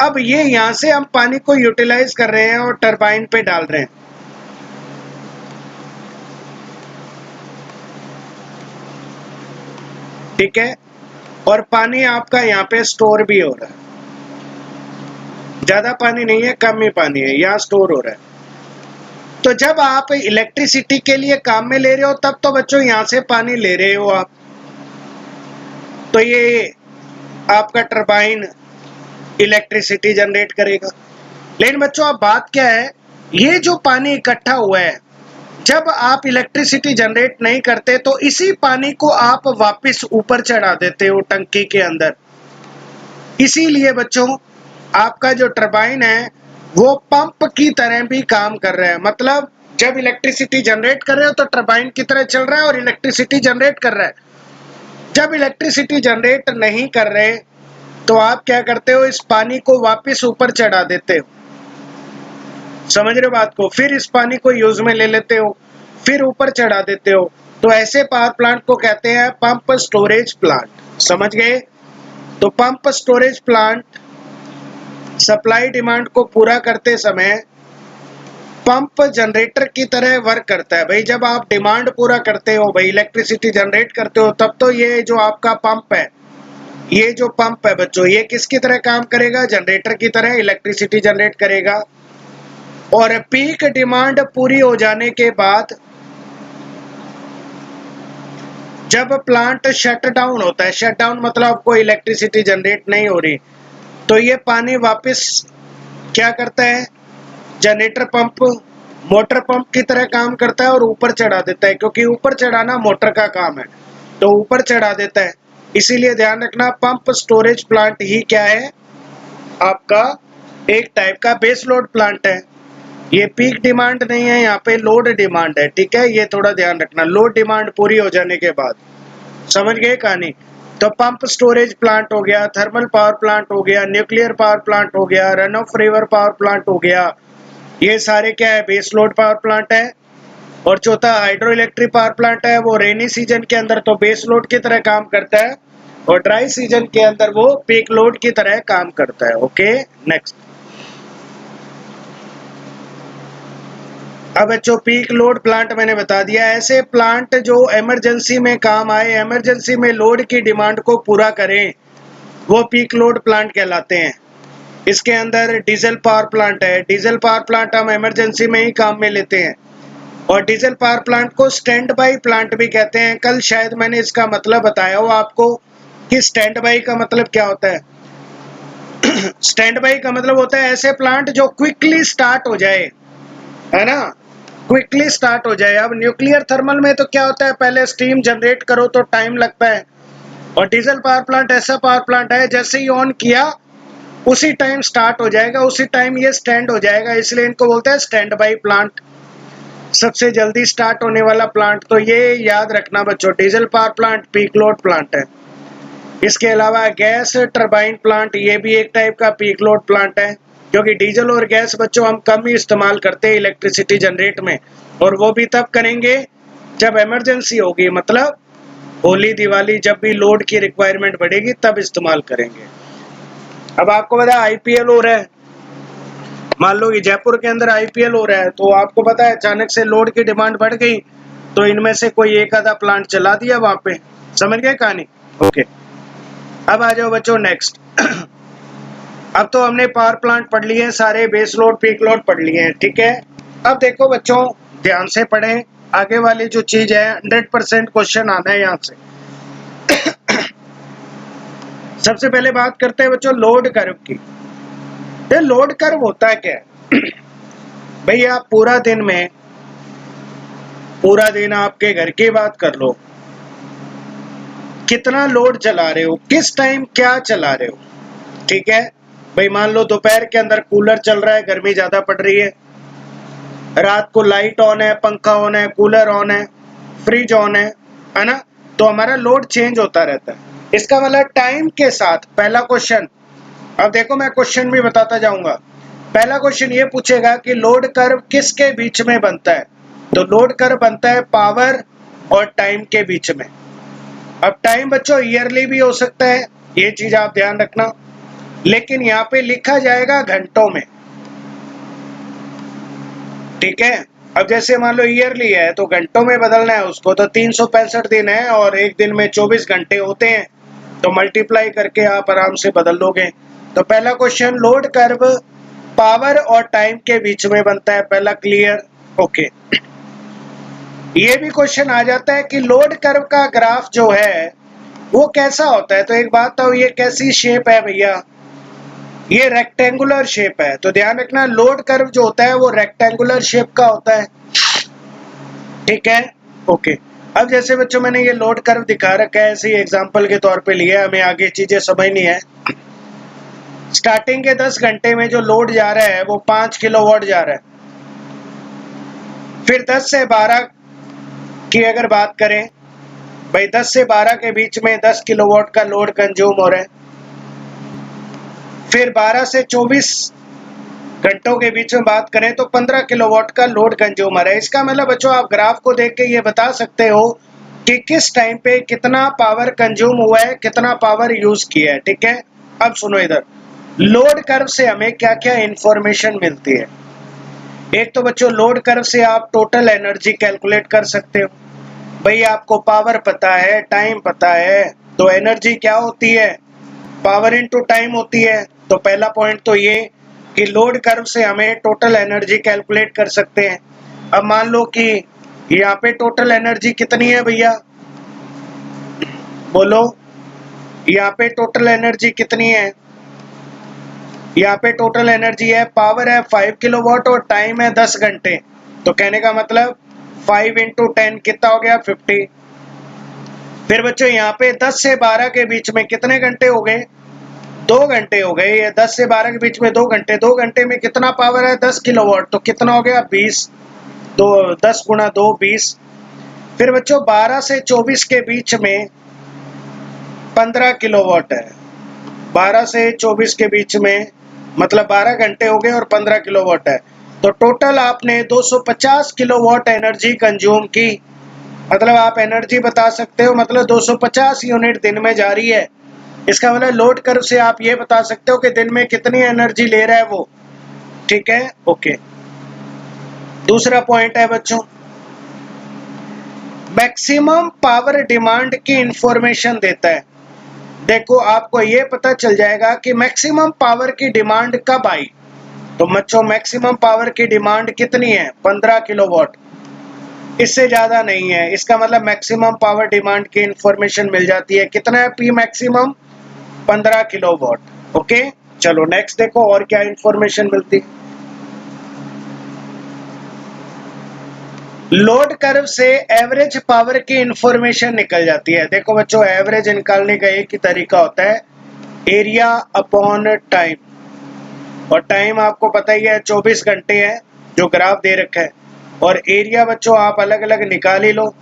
अब ये यहां से हम पानी को यूटिलाइज कर रहे हैं और टरबाइन पे डाल रहे हैं। ठीक है, और पानी आपका यहाँ पे स्टोर भी हो रहा है, ज्यादा पानी नहीं है, कम ही पानी है, यहाँ स्टोर हो रहा है। तो जब आप इलेक्ट्रिसिटी के लिए काम में ले रहे हो तब तो बच्चों यहां से पानी ले रहे हो आप, तो ये आपका टरबाइन इलेक्ट्रिसिटी जनरेट करेगा। लेकिन बच्चों अब बात क्या है, ये जो पानी इकट्ठा हुआ है, जब आप इलेक्ट्रिसिटी जनरेट नहीं करते तो इसी पानी को आप वापस ऊपर चढ़ा देते हो टंकी के अंदर। इसीलिए बच्चों आपका जो टरबाइन है वो पंप की तरह भी काम कर रहा है। मतलब जब इलेक्ट्रिसिटी जनरेट कर रहे हो तो टरबाइन की तरह चल रहा है और इलेक्ट्रिसिटी जनरेट कर रहा है। जब इलेक्ट्रिसिटी जनरेट नहीं कर रहे तो आप क्या करते हो, इस पानी को वापस ऊपर चढ़ा देते हो। समझ रहे हो बात को, फिर इस पानी को यूज में ले लेते हो, फिर ऊपर चढ़ा देते हो। तो ऐसे पावर प्लांट को कहते हैं पंप स्टोरेज प्लांट। समझ गए। तो pump storage plant supply demand को पूरा करते समय पंप जनरेटर की तरह वर्क करता है। भाई जब आप डिमांड पूरा करते हो, भाई इलेक्ट्रिसिटी जनरेट करते हो, तब तो ये जो आपका पंप है, ये जो पंप है बच्चों, ये किसकी तरह काम करेगा, जनरेटर की तरह इलेक्ट्रिसिटी जनरेट करेगा। और पीक डिमांड पूरी हो जाने के बाद जब प्लांट शट डाउन होता है, शट डाउन मतलब कोई इलेक्ट्रिसिटी जनरेट नहीं हो रही, तो ये पानी वापस क्या करता है, जनरेटर पंप मोटर पंप की तरह काम करता है और ऊपर चढ़ा देता है, क्योंकि ऊपर चढ़ाना मोटर का काम है, तो ऊपर चढ़ा देता है। इसीलिए ध्यान रखना पंप स्टोरेज प्लांट ही क्या है, आपका एक टाइप का बेस लोड प्लांट है। ये पीक डिमांड नहीं है, यहाँ पे लोड डिमांड है। ठीक है, ये थोड़ा ध्यान रखना, लोड डिमांड पूरी हो जाने के बाद। समझ गए कहानी। तो पंप स्टोरेज प्लांट हो गया, थर्मल पावर प्लांट हो गया, न्यूक्लियर पावर प्लांट हो गया, run of river power plant हो गया, ये सारे क्या है, बेस लोड पावर प्लांट है। और चौथा हाइड्रो इलेक्ट्रिक पावर प्लांट है, वो रेनी सीजन के अंदर तो बेस लोड की तरह काम करता है और ड्राई सीजन के अंदर वो पीक लोड की तरह काम करता है। Okay next. अब बच्चों पीक लोड प्लांट मैंने बता दिया, ऐसे प्लांट जो इमरजेंसी में काम आए, इमरजेंसी में लोड की डिमांड को पूरा करें, वो पीक लोड प्लांट कहलाते हैं। इसके अंदर डीजल पावर प्लांट है, डीजल पावर प्लांट हम इमरजेंसी में ही काम में लेते हैं। और डीजल पावर प्लांट को स्टैंड बाई प्लांट भी कहते हैं। कल शायद मैंने इसका मतलब बताया हो आपको कि स्टैंड बाई का मतलब क्या होता है। स्टैंड बाई का मतलब होता है ऐसे प्लांट जो क्विकली स्टार्ट हो जाए, है ना, क्विकली स्टार्ट हो जाए। अब न्यूक्लियर थर्मल में तो क्या होता है, पहले स्टीम जनरेट करो तो टाइम लगता है, और डीजल पावर प्लांट ऐसा पावर प्लांट है जैसे ही ऑन किया उसी टाइम स्टार्ट हो जाएगा, उसी टाइम ये स्टैंड हो जाएगा, इसलिए इनको बोलते हैं स्टैंड बाई प्लांट। सबसे जल्दी स्टार्ट होने वाला प्लांट तो ये याद रखना बच्चों, diesel power plant peak load plant है। इसके अलावा गैस टरबाइन प्लांट, ये भी एक टाइप का पीक लोड प्लांट है, क्योंकि डीजल और गैस बच्चों हम कम ही इस्तेमाल करते हैं इलेक्ट्रिसिटी जनरेट में, और वो भी तब करेंगे जब इमरजेंसी होगी, मतलब होली दिवाली जब भी लोड की रिक्वायरमेंट बढ़ेगी तब इस्तेमाल करेंगे। अब आपको पता है आईपीएल हो रहा है, मान लो कि जयपुर के अंदर आईपीएल हो रहा है, तो आपको पता है अचानक से लोड की डिमांड बढ़ गई, तो इनमें से कोई एक आधा प्लांट चला दिया वहां पे। समझ गए कहानी? ओके, अब आ जाओ बच्चों नेक्स्ट। अब तो हमने पावर प्लांट पढ़ लिए हैं सारे, बेस लोड पीक लोड पढ़ लिए हैं, ठीक है। अब देखो बच्चों ध्यान से पढ़ें, आगे वाली जो चीज है 100% क्वेश्चन आना है यहाँ से। सबसे पहले बात करते हैं बच्चों लोड कर्व की। ये लोड कर्व होता क्या है? भाई आप पूरा दिन आपके घर की बात कर लो, कितना लोड चला रहे हो, किस टाइम क्या चला रहे हो, ठीक है। भाई मान लो दोपहर के अंदर कूलर चल रहा है, गर्मी ज्यादा पड़ रही है, रात को लाइट ऑन है, पंखा ऑन है, कूलर ऑन है, फ्रिज ऑन है ना, तो हमारा लोड चेंज होता रहता है। इसका मतलब टाइम के साथ, पहला क्वेश्चन, अब देखो मैं क्वेश्चन भी बताता जाऊंगा। पहला क्वेश्चन ये पूछेगा कि लोड कर्व किसके बीच में बनता है, तो लोड कर्व बनता है पावर और टाइम के बीच में। अब टाइम बच्चों ईयरली भी हो सकता है, ये चीज आप ध्यान रखना, लेकिन यहाँ पे लिखा जाएगा घंटों में, ठीक है। अब जैसे मान लो ईयरली है तो घंटों में बदलना है उसको, तो 365 दिन है और एक दिन में 24 घंटे होते हैं, तो मल्टीप्लाई करके आप आराम से बदल लोगे। तो पहला क्वेश्चन लोड कर्व पावर और टाइम के बीच में बनता है, पहला क्लियर, ओके। ये भी क्वेश्चन आ जाता है कि लोड कर्व का ग्राफ जो है वो कैसा होता है, तो एक बात तो ये कैसी शेप है भैया, ये रेक्टेंगुलर शेप है, तो ध्यान रखना लोड कर्व जो होता है वो रेक्टेंगुलर शेप का होता है, ठीक है, ओके। अब जैसे बच्चों मैंने ये लोड कर्व दिखा रखा है, ऐसे ही एग्जांपल के तौर पे लिया, हमें आगे चीजें समझनी है। स्टार्टिंग के 10 घंटे में जो लोड जा रहा है वो 5 किलोवाट जा रहा है, फिर 10 से 12 की अगर बात करें, भाई 10 से 12 के बीच में 10 किलोवाट का लोड कंज्यूम हो रहा है, फिर 12 से 24 घंटों के बीच में बात करें तो 15 किलोवाट का लोड कंज्यूम हो रहा है। इसका मतलब बच्चों आप ग्राफ को देख के ये बता सकते हो कि किस टाइम पे कितना पावर कंज्यूम हुआ है, कितना पावर यूज किया है, ठीक है। अब सुनो इधर, लोड कर्व से हमें क्या क्या इंफॉर्मेशन मिलती है। एक तो बच्चों लोड कर्व से आप टोटल एनर्जी कैलकुलेट कर सकते हो, भाई आपको पावर पता है, टाइम पता है, तो एनर्जी क्या होती है, पावर इनटू टाइम होती है। तो पहला पॉइंट तो ये कि लोड कर्व से हमें टोटल एनर्जी कैलकुलेट कर सकते हैं। अब मान लो कि यहाँ पे टोटल एनर्जी कितनी है भैया, बोलो, यहाँ पे टोटल एनर्जी कितनी है, यहाँ पे टोटल एनर्जी है, पावर है 5 किलोवाट और टाइम है 10 घंटे, तो कहने का मतलब 5 इंटू 10 कितना हो गया, 50। फिर बच्चों यहाँ पे 10 से 12 के बीच में कितने घंटे हो गए, 2 घंटे हो गए। ये 10 से 12 के बीच में 2 घंटे, 2 घंटे में कितना पावर है, 10 किलोवाट, तो कितना हो गया, 20, 10 गुणा 2 20। फिर बच्चों 12 से 24 के बीच में 15 किलोवाट है, 12 से 24 के बीच में मतलब 12 घंटे हो गए और 15 किलोवाट है, तो टोटल आपने 250 किलोवाट एनर्जी कंज्यूम की। मतलब आप एनर्जी बता सकते हो, मतलब 250 यूनिट दिन में जा रही है। इसका मतलब लोड कर्व से आप ये बता सकते हो कि दिन में कितनी एनर्जी ले रहा है वो, ठीक है, ओके। दूसरा पॉइंट है बच्चों मैक्सिमम पावर डिमांड की इंफॉर्मेशन देता है। देखो आपको ये पता चल जाएगा कि मैक्सिमम पावर की डिमांड कब आई, तो बच्चों मैक्सिमम पावर की डिमांड कितनी है, 15 किलोवाट, इससे ज्यादा नहीं है। इसका मतलब मैक्सिमम पावर डिमांड की इंफॉर्मेशन मिल जाती है, कितना है पी मैक्सिमम, 15 किलोवाट, ओके। चलो नेक्स्ट देखो और क्या इंफॉर्मेशन मिलती है। लोड कर्व से एवरेज पावर की इंफॉर्मेशन निकल जाती है। देखो बच्चों एवरेज निकालने का एक ही तरीका होता है, एरिया अपॉन टाइम, और टाइम आपको पता ही है 24 घंटे है जो ग्राफ दे रखा है। और एरिया बच्चों आप अलग अलग निकाल ही लो।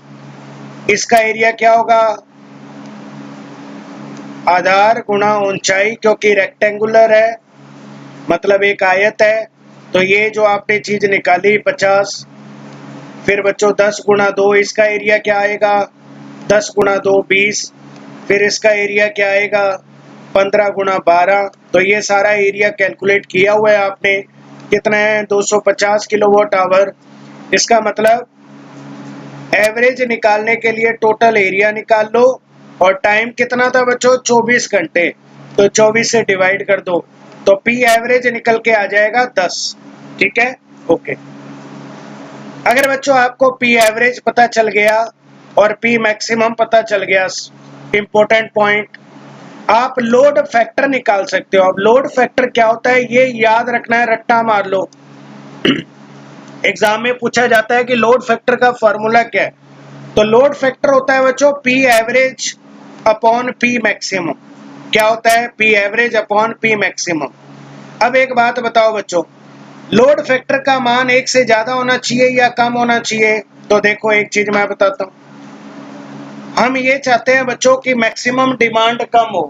इसका एरिया क्या होगा, आधार गुणा ऊंचाई, क्योंकि रेक्टेंगुलर है मतलब एक आयत है, तो ये जो आपने चीज निकाली 50, फिर बच्चों 10 गुणा 2, इसका एरिया क्या आएगा 10 गुणा 2 20, फिर इसका एरिया क्या आएगा 15 गुणा 12। तो ये सारा एरिया कैलकुलेट किया हुआ है आपने, कितना है 250 किलोवाट आवर। इसका मतलब एवरेज निकालने के लिए टोटल एरिया निकाल लो, और टाइम कितना था बच्चों 24 घंटे, तो 24 से डिवाइड कर दो, तो पी एवरेज निकल के आ जाएगा 10। ठीक है, ओके। अगर बच्चों आपको पी एवरेज पता चल गया और पी मैक्सिमम पता चल गया, इंपॉर्टेंट पॉइंट, आप लोड फैक्टर निकाल सकते हो। अब लोड फैक्टर क्या होता है ये याद रखना है, रट्टा मार लो। एग्जाम में पूछा जाता है कि लोड फैक्टर का फॉर्मूला क्या है, तो लोड फैक्टर होता है बच्चों P average upon P maximum. क्या होता है, P average upon P maximum. अब एक बात बताओ बच्चों, लोड फैक्टर का मान 1 से ज्यादा होना चाहिए या कम होना चाहिए? तो देखो एक चीज मैं बताता हूं, हम ये चाहते हैं बच्चों की मैक्सिमम डिमांड कम हो।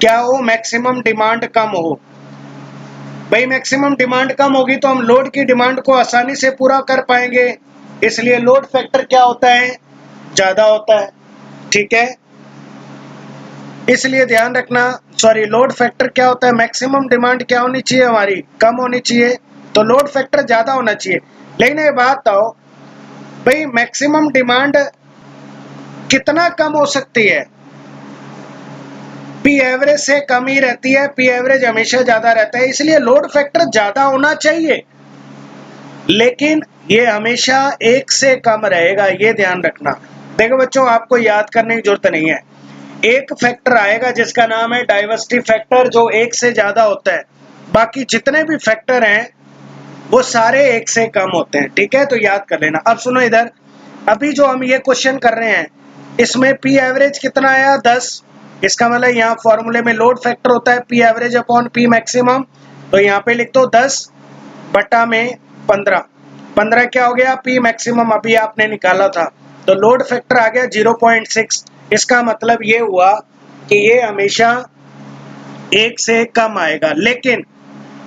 क्या हो, मैक्सिमम डिमांड कम हो। भाई मैक्सिमम डिमांड कम होगी तो हम लोड की डिमांड को आसानी से पूरा कर पाएंगे, इसलिए लोड फैक्टर क्या होता है, ज्यादा होता है। ठीक है, इसलिए ध्यान रखना, सॉरी लोड फैक्टर क्या होता है, मैक्सिमम डिमांड क्या होनी चाहिए हमारी, कम होनी चाहिए, तो लोड फैक्टर ज्यादा होना चाहिए। लेकिन ये बात आओ भाई मैक्सिमम डिमांड कितना कम हो सकती है, पी एवरेज से कम ही रहती है, पी एवरेज हमेशा ज्यादा रहता है, इसलिए लोड फैक्टर ज्यादा होना चाहिए, लेकिन ये हमेशा 1 से कम रहेगा, ये ध्यान रखना। देखो बच्चों आपको याद करने की जरूरत नहीं है, एक फैक्टर आएगा जिसका नाम है डाइवर्सिटी फैक्टर, जो 1 से ज्यादा होता है, बाकी जितने भी फैक्टर हैं वो सारे 1 से कम होते हैं। ठीक है, तो याद कर लेना। अब सुनो इधर, अभी जो हम ये क्वेश्चन कर रहे हैं इसमें पी एवरेज कितना आया 10, इसका मतलब यहाँ फॉर्मूले में लोड फैक्टर होता है P average upon P maximum, तो यहाँ पे लिख दो 10 बटा में 15, 15 क्या हो गया पी मैक्सिमम अभी आपने निकाला था, तो लोड फैक्टर आ गया 0.6। इसका मतलब ये हुआ कि ये हमेशा 1 से कम आएगा। लेकिन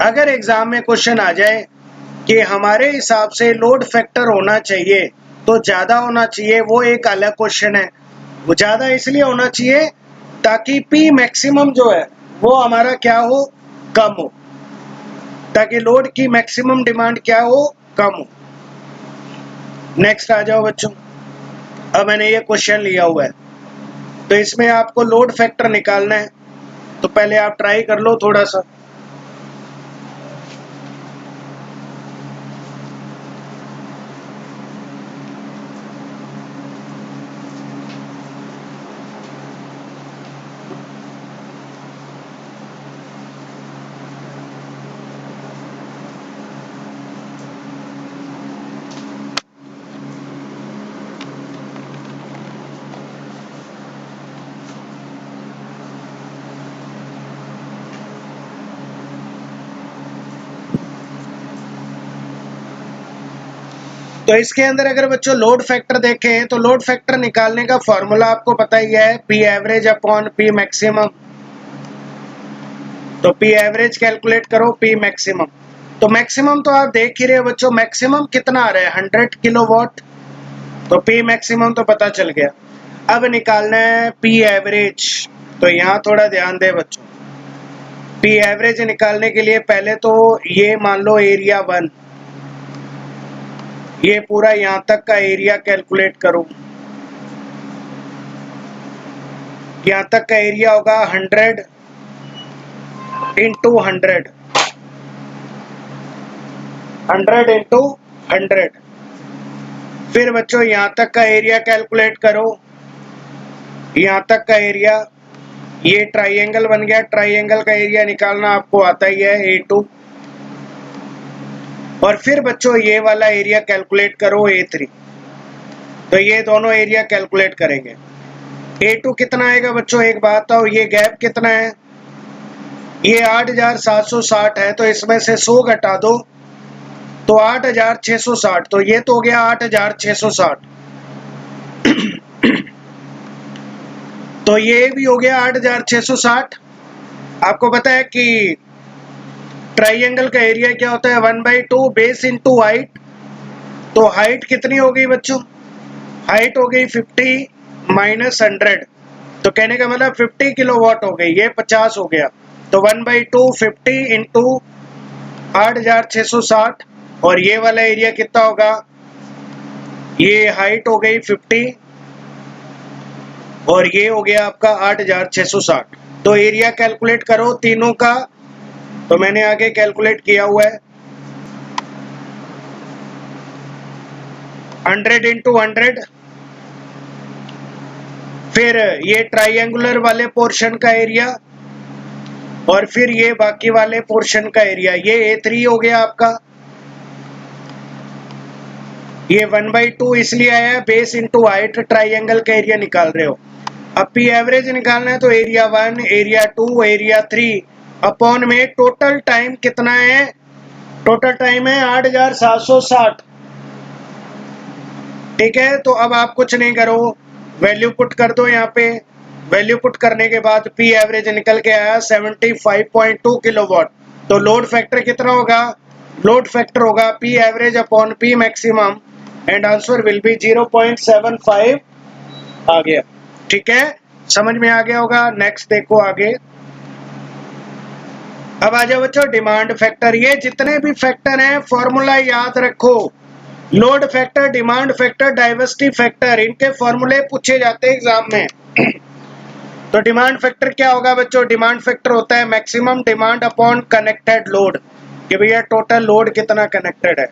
अगर एग्जाम में क्वेश्चन आ जाए कि हमारे हिसाब से लोड फैक्टर होना चाहिए तो ज्यादा होना चाहिए, वो एक अलग क्वेश्चन है। वो ज्यादा इसलिए होना चाहिए ताकि पी मैक्सिमम जो है वो हमारा क्या हो, कम हो, ताकि लोड की मैक्सिमम डिमांड क्या हो, कम हो। नेक्स्ट आ जाओ बच्चों, अब मैंने ये क्वेश्चन लिया हुआ है तो इसमें आपको लोड फैक्टर निकालना है, तो पहले आप ट्राई कर लो थोड़ा सा। तो इसके अंदर अगर बच्चों लोड फैक्टर देखें तो लोड फैक्टर निकालने का फॉर्मूला आपको पता ही है, P average upon P maximum. तो पी एवरेज कैलकुलेट करो पी मैक्सिमम, तो मैक्सिमम तो आप देख ही रहे हो बच्चों, मैक्सिमम कितना आ रहा है 100 किलोवाट, तो पी मैक्सिमम तो पता चल गया। अब निकालना है पी एवरेज, तो यहाँ थोड़ा ध्यान दे बच्चों, पी एवरेज निकालने के लिए पहले तो ये मान लो एरिया 1, ये पूरा यहाँ तक का एरिया कैलकुलेट करो, यहाँ तक का एरिया होगा 100 इंटू 100, 100 इंटू 100। फिर बच्चों यहाँ तक का एरिया कैलकुलेट करो, यहाँ तक का एरिया, ये ट्राइंगल बन गया, ट्राइंगल का एरिया निकालना आपको आता ही है A2। और फिर बच्चों ये वाला एरिया कैलकुलेट करो A3, तो ये दोनों एरिया कैलकुलेट करेंगे। A2 कितना आएगा बच्चों, एक बात आओ, ये गैप कितना है, ये 8760 है, तो इसमें से 100 घटा दो तो 8660, तो ये तो हो गया 8660, तो ये भी हो गया 8660। आपको पता है कि ट्राइंगल का एरिया क्या होता है, 1/2 बेस इंटू हाइट। तो हाइट कितनी हो गई बच्चों, हाइट हो गई 50 माइनस 100, तो कहने का मतलब 50 किलोवाट हो गई, ये 50 हो गया। तो 1/2 50 इंटू 8660, और ये वाला एरिया कितना होगा, ये हाइट हो गई 50 और ये हो गया आपका 8660। तो एरिया कैलकुलेट करो तीनों का, तो मैंने आगे कैलकुलेट किया हुआ है, 100 इंटू 100, फिर ये ट्राइंगुलर वाले पोर्शन का एरिया, और फिर ये बाकी वाले पोर्शन का एरिया, ये A3 हो गया आपका। ये 1/2 इसलिए आया बेस इंटू हाइट, ट्राइंगल का एरिया निकाल रहे हो। अब पी एवरेज निकालना है, तो एरिया 1, एरिया 2, एरिया 3 अपॉन में टोटल टाइम कितना है, टोटल टाइम है 8760। ठीक है, तो अब आप कुछ नहीं करो, वैल्यू पुट कर दो यहाँ पे। वैल्यू पुट करने के बाद पी एवरेज निकल के आया 75.2 किलोवाट। तो लोड फैक्टर कितना होगा, लोड फैक्टर होगा P average upon P maximum, and answer will be 0.75 आ गया। ठीक है, समझ में आ गया होगा। नेक्स्ट देखो आगे, अब आ जाओ बच्चों डिमांड फैक्टर। ये जितने भी फैक्टर हैं फॉर्मूला याद रखो, load factor, demand factor, diversity factor, इनके फॉर्मूले पूछे जाते हैं एग्जाम में। तो डिमांड फैक्टर क्या होगा बच्चों, डिमांड फैक्टर होता है maximum demand upon connected load, कि भैया टोटल लोड कितना कनेक्टेड है।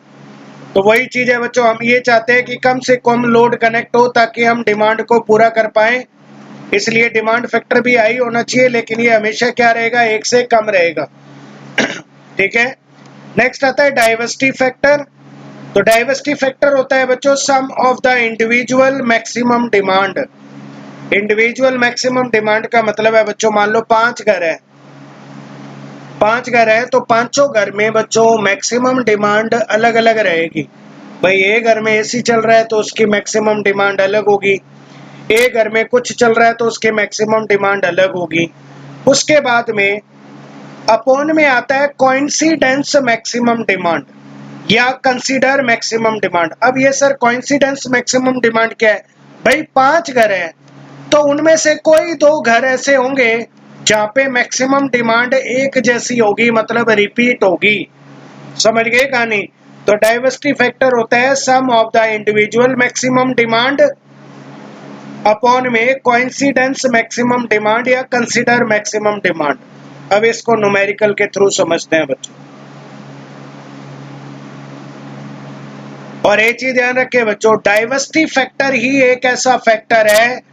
तो वही चीज है बच्चों, हम ये चाहते हैं कि कम से कम लोड कनेक्ट हो ताकि हम डिमांड को पूरा कर पाए, इसलिए डिमांड फैक्टर भी हाई होना चाहिए, लेकिन ये हमेशा क्या रहेगा, 1 से कम रहेगा। ठीक है, नेक्स्ट आता है डाइवर्सिटी फैक्टर। तो डाइवर्सिटी फैक्टर होता है बच्चों sum of the individual maximum demand. Individual maximum demand का मतलब है बच्चों, मान लो 5 घर है, 5 घर है, तो पांचों घर में बच्चों मैक्सिमम डिमांड अलग अलग रहेगी। भाई एक घर में एसी चल रहा है तो उसकी मैक्सिमम डिमांड अलग होगी, एक घर में कुछ चल रहा है तो उसकी मैक्सिमम डिमांड अलग होगी। उसके बाद में अपॉन में आता है कोइंसिडेंस मैक्सिमम डिमांड या कंसीडर मैक्सिमम डिमांड। अब ये सर कोइंसिडेंस मैक्सिमम डिमांड क्या है, भाई 5 घर है तो उनमें से कोई 2 घर ऐसे होंगे जहां पे मैक्सिमम डिमांड एक जैसी होगी, मतलब रिपीट होगी। समझ गए कहानी। तो डाइवर्सिटी फैक्टर होता है sum of the individual maximum demand upon में कोइंसिडेंस मैक्सिमम डिमांड या कंसीडर मैक्सिमम डिमांड। अब इसको न्यूमेरिकल के थ्रू समझते हैं बच्चों। और एक चीज ध्यान रखें बच्चों, डाइवर्सिटी फैक्टर ही एक ऐसा फैक्टर है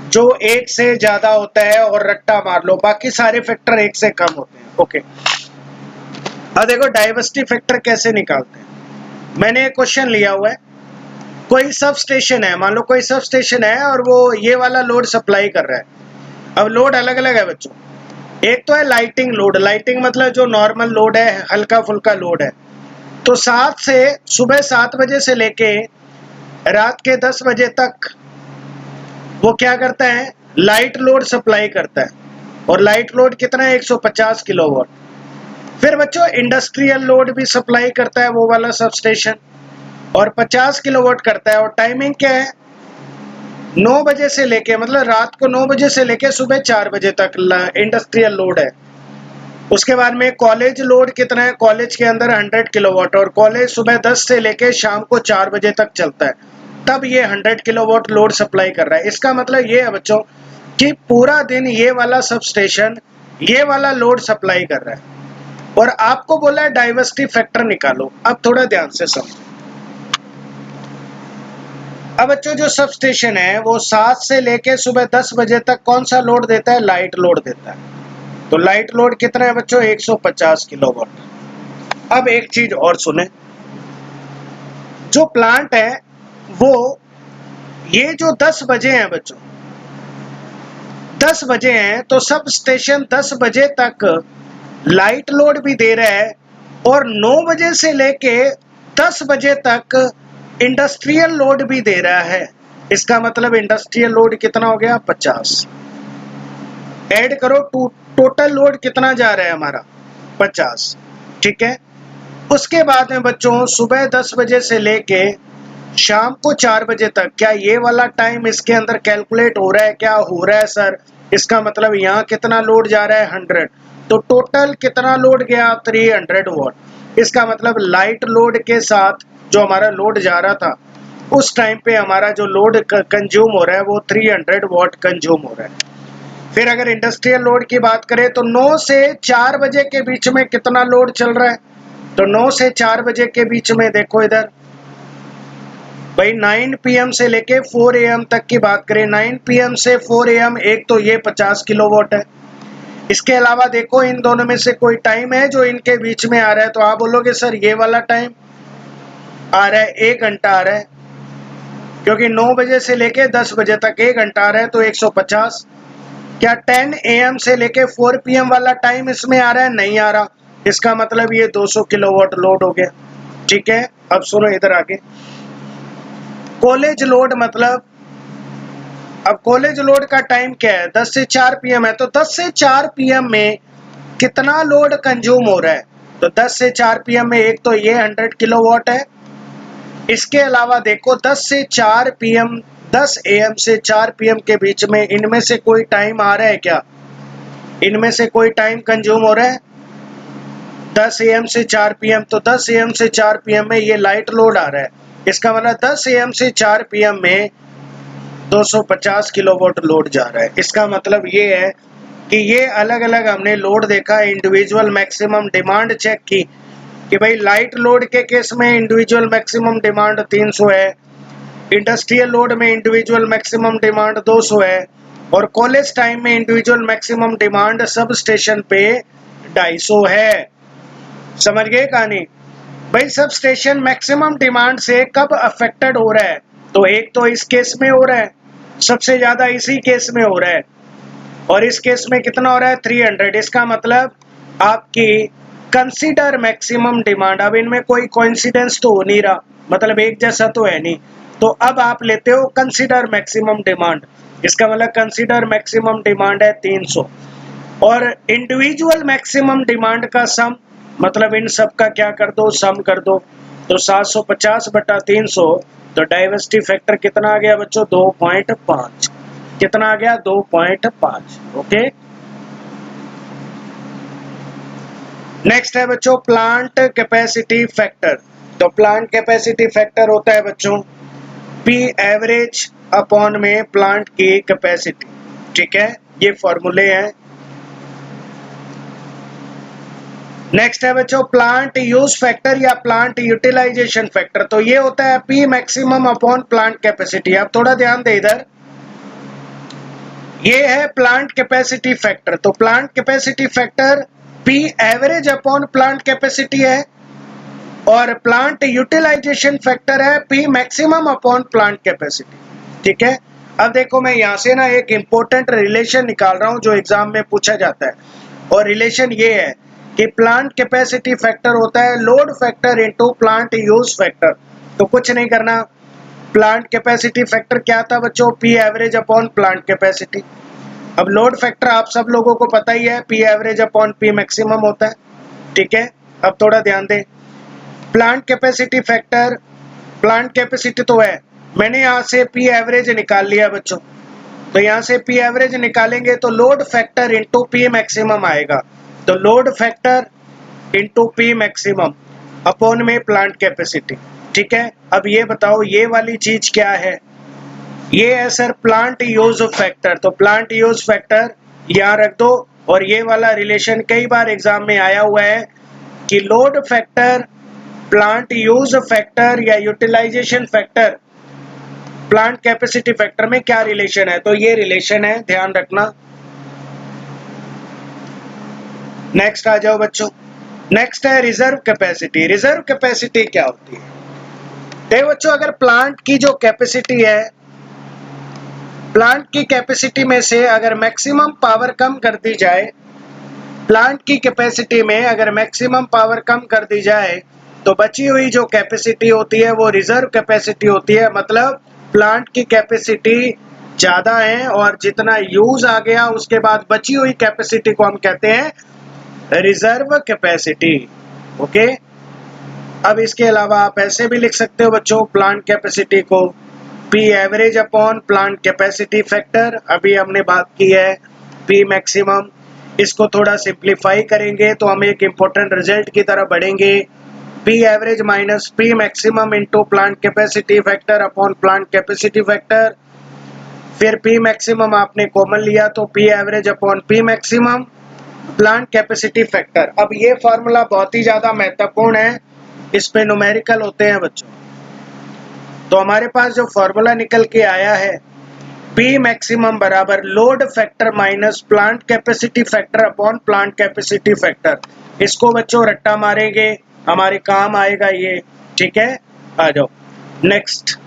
जो 1 से ज्यादा होता है और रट्टा मार लो, बाकी सारे फैक्टर 1 से कम होते हैं। ओके, अब देखो डाइवर्सिटी फैक्टर कैसे निकालते हैं। मैंने एक क्वेश्चन लिया हुआ है, कोई सब स्टेशन है, मान लो कोई सब स्टेशन है और वो ये वाला लोड सप्लाई कर रहा है। अब लोड अलग अलग है बच्चों, एक तो है लाइटिंग लोड, लाइटिंग मतलब जो नॉर्मल लोड है, हल्का फुल्का लोड है। तो सुबह 7 बजे से लेके रात के 10 बजे तक वो क्या करता है, लाइट लोड सप्लाई करता है। और लाइट लोड कितना है, 150 किलोवाट। फिर बच्चों इंडस्ट्रियल लोड भी सप्लाई करता है वो वाला सब स्टेशन, और 50 किलोवाट करता है। और टाइमिंग क्या है, 9 बजे से लेके, मतलब रात को 9 बजे से लेके सुबह 4 बजे तक इंडस्ट्रियल लोड है। उसके बाद में कॉलेज लोड कितना है, कॉलेज के अंदर 100 किलोवाट, और कॉलेज सुबह 10 से लेके शाम को 4 बजे तक चलता है, तब ये 100 किलोवाट लोड सप्लाई कर रहा है। इसका मतलब ये है बच्चों कि पूरा दिन ये वाला सब स्टेशन ये वाला लोड सप्लाई कर रहा है, और आपको बोला है डाइवर्सिटी फैक्टर निकालो। अब थोड़ा ध्यान से समझो। अब बच्चों जो सब स्टेशन है वो 7 से लेके सुबह 10 बजे तक कौन सा लोड देता है, लाइट लोड देता है। तो लाइट लोड कितना है बच्चों, 150 किलोवाट। अब एक चीज और सुने, जो प्लांट है वो ये जो 10 बजे हैं बच्चों, 10 बजे हैं, तो सब स्टेशन 10 बजे तक लाइट लोड भी दे रहा है और 9 बजे से लेके 10 बजे तक इंडस्ट्रियल लोड भी दे रहा है। इसका मतलब इंडस्ट्रियल लोड कितना हो गया 50। ऐड करो, टोटल लोड कितना जा रहा है हमारा 50। ठीक है। उसके बाद में बच्चों सुबह 10 बजे से लेके शाम को 4 बजे तक, क्या ये वाला टाइम इसके अंदर कैलकुलेट हो रहा है? क्या हो रहा है सर? इसका मतलब यहाँ कितना लोड जा रहा है 100, तो टोटल कितना लोड गया 300 वॉट। इसका मतलब लाइट लोड के साथ जो हमारा लोड जा रहा था उस टाइम पे हमारा जो लोड कंज्यूम हो रहा है वो 300 वॉट कंज्यूम हो रहा है। फिर अगर इंडस्ट्रियल लोड की बात करें तो 9 से 4 बजे के बीच में कितना लोड चल रहा है? तो 9 से 4 बजे के बीच में देखो इधर भाई 9 PM से लेके 4 AM तक की बात करें, 9 PM से 4 AM, एक तो ये 50 किलोवाट है। इसके अलावा देखो इन दोनों में से कोई टाइम है जो इनके बीच में आ रहा है, तो आप बोलोगे सर ये वाला टाइम आ रहा है 1 घंटा आ रहा है, क्योंकि 9 बजे से लेके 10 बजे तक 1 घंटा आ रहा है तो 150। क्या 10 AM से लेके 4 PM वाला टाइम इसमें आ रहा है? नहीं आ रहा। इसका मतलब ये 200 किलोवाट लोड हो गया। ठीक है। अब सुनो इधर आगे, कॉलेज लोड मतलब, अब कॉलेज लोड का टाइम क्या है? 10 से 4 PM है, तो 10 से 4 PM में कितना लोड कंज्यूम हो रहा है? तो 10 से 4 PM में एक तो ये 100 किलोवाट है। इसके अलावा देखो 10 से 4 PM, 10 AM से 4 PM के बीच में इनमें से कोई टाइम आ रहा है क्या? इनमें से कोई टाइम कंज्यूम हो रहा है? 10 AM से 4 PM, तो 10 AM से 4 PM में ये लाइट लोड आ रहा है। इसका मतलब 10 AM से 4 PM में 250 किलोवाट लोड जा रहा है। इसका मतलब ये है कि ये अलग अलग हमने लोड देखा, इंडिविजुअल मैक्सिमम डिमांड चेक की कि भाई लाइट लोड के केस में इंडिविजुअल मैक्सिमम डिमांड 300 है, इंडस्ट्रियल लोड में इंडिविजुअल मैक्सिमम डिमांड 200 है, और कॉलेज टाइम में individual maximum demand sub station पे 250 है। समझ गए कहानी? भाई सब स्टेशन मैक्सिमम डिमांड से कब अफेक्टेड हो रहा है? तो एक तो इस केस में हो रहा है, सबसे ज्यादा इसी केस में हो रहा है, और इस केस में कितना हो रहा है 300। इसका मतलब आपकी कंसीडर मैक्सिमम डिमांड, अब इनमें कोई कोइंसिडेंस तो हो नहीं रहा, मतलब एक जैसा तो है नहीं, तो अब आप लेते हो कंसीडर मैक्सिमम डिमांड। इसका मतलब कंसीडर मैक्सिमम डिमांड है 300, और इंडिविजुअल मैक्सिमम डिमांड का सम, मतलब इन सब का क्या कर दो, सम कर दो, तो 750 बटा 300, तो डाइवर्सिटी फैक्टर कितना आ गया बच्चों 2.5। कितना आ गया 2.5। ओके। नेक्स्ट है बच्चों प्लांट कैपेसिटी फैक्टर। तो प्लांट कैपेसिटी फैक्टर होता है बच्चों पी एवरेज अपॉन में प्लांट की कैपेसिटी। ठीक है, ये फॉर्मूले हैं। नेक्स्ट है बच्चों प्लांट यूज फैक्टर या प्लांट यूटिलाइजेशन फैक्टर। तो ये होता है P maximum upon plant capacity. आप थोड़ा ध्यान दे इधर, ये है प्लांट कैपेसिटी फैक्टर। तो plant capacity factor P average upon plant capacity है, और प्लांट यूटिलाइजेशन फैक्टर है P maximum upon plant capacity. ठीक है। अब देखो मैं यहां से ना एक इंपॉर्टेंट रिलेशन निकाल रहा हूं जो एग्जाम में पूछा जाता है, और रिलेशन ये है कि प्लांट कैपेसिटी फैक्टर होता है load factor into plant use factor. तो कुछ नहीं करना, प्लांट कैपेसिटी फैक्टर क्या था बच्चों, P average upon plant capacity. अब लोड फैक्टर आप सब लोगों को पता ही है, P average upon P maximum होता है। ठीक है। अब थोड़ा ध्यान दें, plant capacity factor, plant capacity तो है, मैंने यहाँ से पी एवरेज निकाल लिया बच्चों, तो यहाँ से पी एवरेज निकालेंगे तो load factor into P maximum आएगा। तो load factor into P maximum upon में प्लांट कैपेसिटी। ठीक है। अब ये बताओ ये वाली चीज क्या है? ये है सर प्लांट यूज फैक्टर। तो प्लांट यूज फैक्टर यहाँ रख दो, और ये वाला रिलेशन कई बार एग्जाम में आया हुआ है कि load factor plant use factor या utilisation factor plant capacity factor में क्या रिलेशन है। तो ये रिलेशन है, ध्यान रखना। नेक्स्ट आ जाओ बच्चों, नेक्स्ट है रिजर्व कैपेसिटी। रिजर्व कैपेसिटी क्या होती है? देखो बच्चों, अगर प्लांट की जो कैपेसिटी है, प्लांट की कैपेसिटी में से अगर मैक्सिमम पावर कम कर दी जाए प्लांट की कैपेसिटी में अगर मैक्सिमम पावर कम कर दी जाए तो बची हुई जो कैपेसिटी होती है वो रिजर्व कैपेसिटी होती है। मतलब प्लांट की कैपेसिटी ज्यादा है और जितना यूज आ गया उसके बाद बची हुई कैपेसिटी को हम कहते हैं रिजर्व कैपेसिटी। ओके, अब इसके अलावा आप ऐसे भी लिख सकते हो बच्चों प्लांट कैपेसिटी को P average upon plant capacity factor. अभी हमने बात की है पी मैक्सिमम, इसको थोड़ा सिंप्लीफाई करेंगे तो हम एक इम्पोर्टेंट रिजल्ट की तरफ बढ़ेंगे। P average minus P maximum into plant capacity factor upon plant capacity factor. फिर पी मैक्सिमम आपने कॉमन लिया तो P average upon P maximum plant capacity factor. अब ये फॉर्मूला बहुत ही ज्यादा महत्वपूर्ण है, इस पे न्यूमेरिकल होते हैं बच्चों। तो हमारे पास जो फॉर्मूला निकल के आया है P मैक्सिमम बराबर load factor minus plant capacity factor upon plant capacity factor. इसको बच्चों रट्टा मारेंगे, हमारे काम आएगा ये। ठीक है, आ जाओ नेक्स्ट।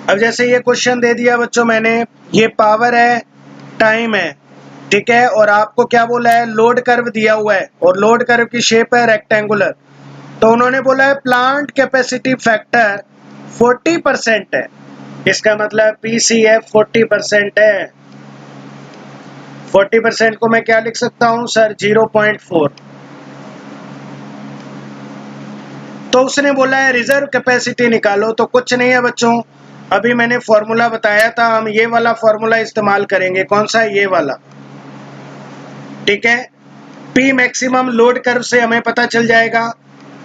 अब जैसे ये क्वेश्चन दे दिया बच्चों मैंने, ये पावर है, टाइम है, ठीक है, और आपको क्या बोला है लोड कर्व दिया हुआ है और लोड कर्व की शेप है रेक्टेंगुलर। तो उन्होंने बोला है प्लांट कैपेसिटी फैक्टर 40% है, इसका मतलब पीसीएफ 40% है। 40% को मैं क्या लिख सकता हूं सर 0.4। तो उसने बोला है रिजर्व कैपेसिटी निकालो, तो कुछ नहीं है बच्चों, अभी मैंने फॉर्मूला बताया था, हम ये वाला फॉर्मूला इस्तेमाल करेंगे। कौन सा? ये वाला। ठीक है, पी मैक्सिमम लोड कर्व से हमें पता चल जाएगा।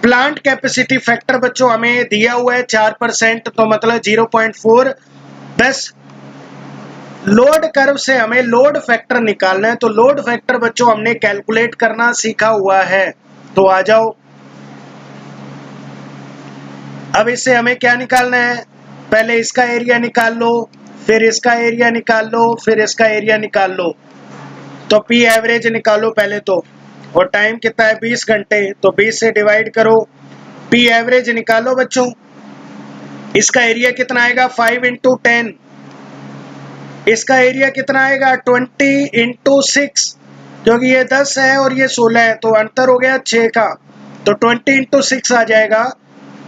प्लांट कैपेसिटी फैक्टर बच्चों हमें दिया हुआ है 4%, तो मतलब 0.4। बस लोड कर्व से हमें लोड फैक्टर निकालना है, तो लोड फैक्टर बच्चों हमने कैलकुलेट करना सीखा हुआ है। तो आ जाओ, अब इससे हमें क्या निकालना है, पहले इसका एरिया निकाल लो, फिर इसका एरिया निकाल लो, फिर इसका एरिया निकाल लो। तो पी एवरेज निकालो पहले तो, और टाइम कितना है 20 घंटे, तो 20 से डिवाइड करो, पी एवरेज निकालो बच्चों। इसका एरिया कितना आएगा 5 इंटू 10, इसका एरिया कितना आएगा 20 इंटू 6, क्योंकि ये 10 है और ये 16 है, तो अंतर हो गया 6 का, तो 20 इंटू 6 आ जाएगा।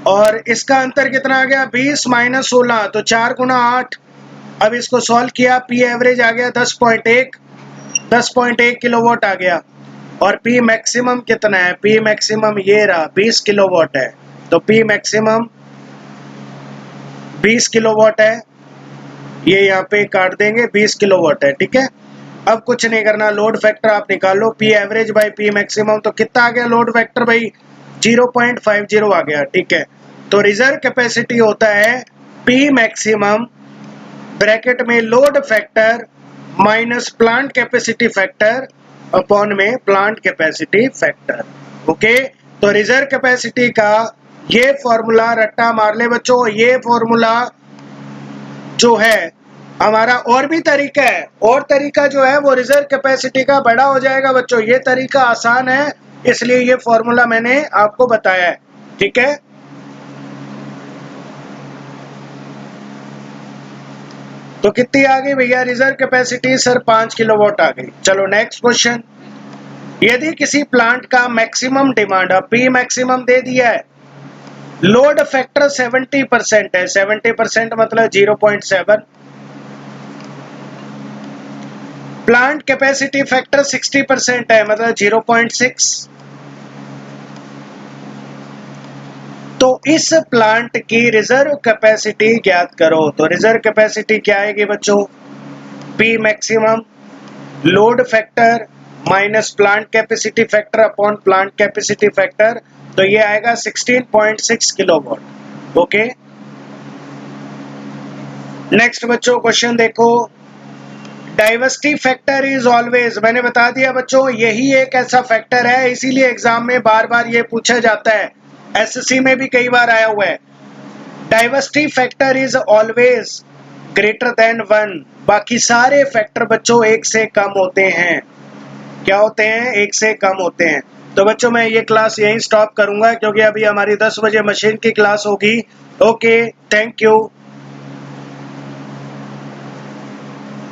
और इसका अंतर कितना आ गया 20 माइनस 16, तो 4 गुना 8। अब इसको सॉल्व किया, पी एवरेज आ गया 10.1 किलोवाट आ गया। और पी मैक्सिमम कितना है, पी मैक्सिमम ये रहा 20 किलोवाट है, तो पी मैक्सिमम 20 किलोवाट है, ये यहाँ पे काट देंगे 20 किलोवाट है। ठीक है, अब कुछ नहीं करना, लोड फैक्टर आप निकाल लो, P average by P maximum, तो कितना आ गया लोड फैक्टर भाई 0.50 आ गया। ठीक है, तो रिजर्व कैपेसिटी होता है पी मैक्सिमम ब्रैकेट में load factor minus plant capacity factor upon में प्लांट कैपेसिटी फैक्टर। ओके, तो रिजर्व कैपेसिटी का ये फॉर्मूला रट्टा मार ले बच्चों। ये फॉर्मूला जो है हमारा, और भी तरीका है, और तरीका जो है वो रिजर्व कैपेसिटी का बड़ा हो जाएगा बच्चों। ये तरीका आसान है, इसलिए ये फॉर्मूला मैंने आपको बताया है। ठीक है, तो कितनी आ गई भैया रिजर्व कैपेसिटी सर 5 किलोवाट आ गई। चलो नेक्स्ट क्वेश्चन, यदि किसी प्लांट का मैक्सिमम डिमांड, पी मैक्सिमम दे दिया है, लोड फैक्टर 70% है, 70% मतलब 0.7, प्लांट कैपेसिटी फैक्टर 60% है मतलब 0.6, तो इस प्लांट की रिजर्व कैपेसिटी ज्ञात करो। तो रिजर्व कैपेसिटी क्या आएगी बच्चों, P maximum load factor minus plant capacity factor upon plant capacity factor, तो ये आएगा 16.6 किलोवाट। ओके, नेक्स्ट बच्चों क्वेश्चन देखो, डाइवर्सिटी फैक्टर इज ऑलवेज, मैंने बता दिया बच्चों यही एक ऐसा फैक्टर है, इसीलिए एग्जाम में बार बार ये पूछा जाता है, एसएससी में भी कई बार आया हुआ है। Diversity factor is always greater than 1, बाकी सारे फैक्टर बच्चों एक से कम होते हैं। क्या होते हैं, एक से कम होते हैं। तो बच्चों मैं ये क्लास यहीं स्टॉप करूंगा, क्योंकि अभी हमारी 10 बजे मशीन की क्लास होगी। Okay, thank you.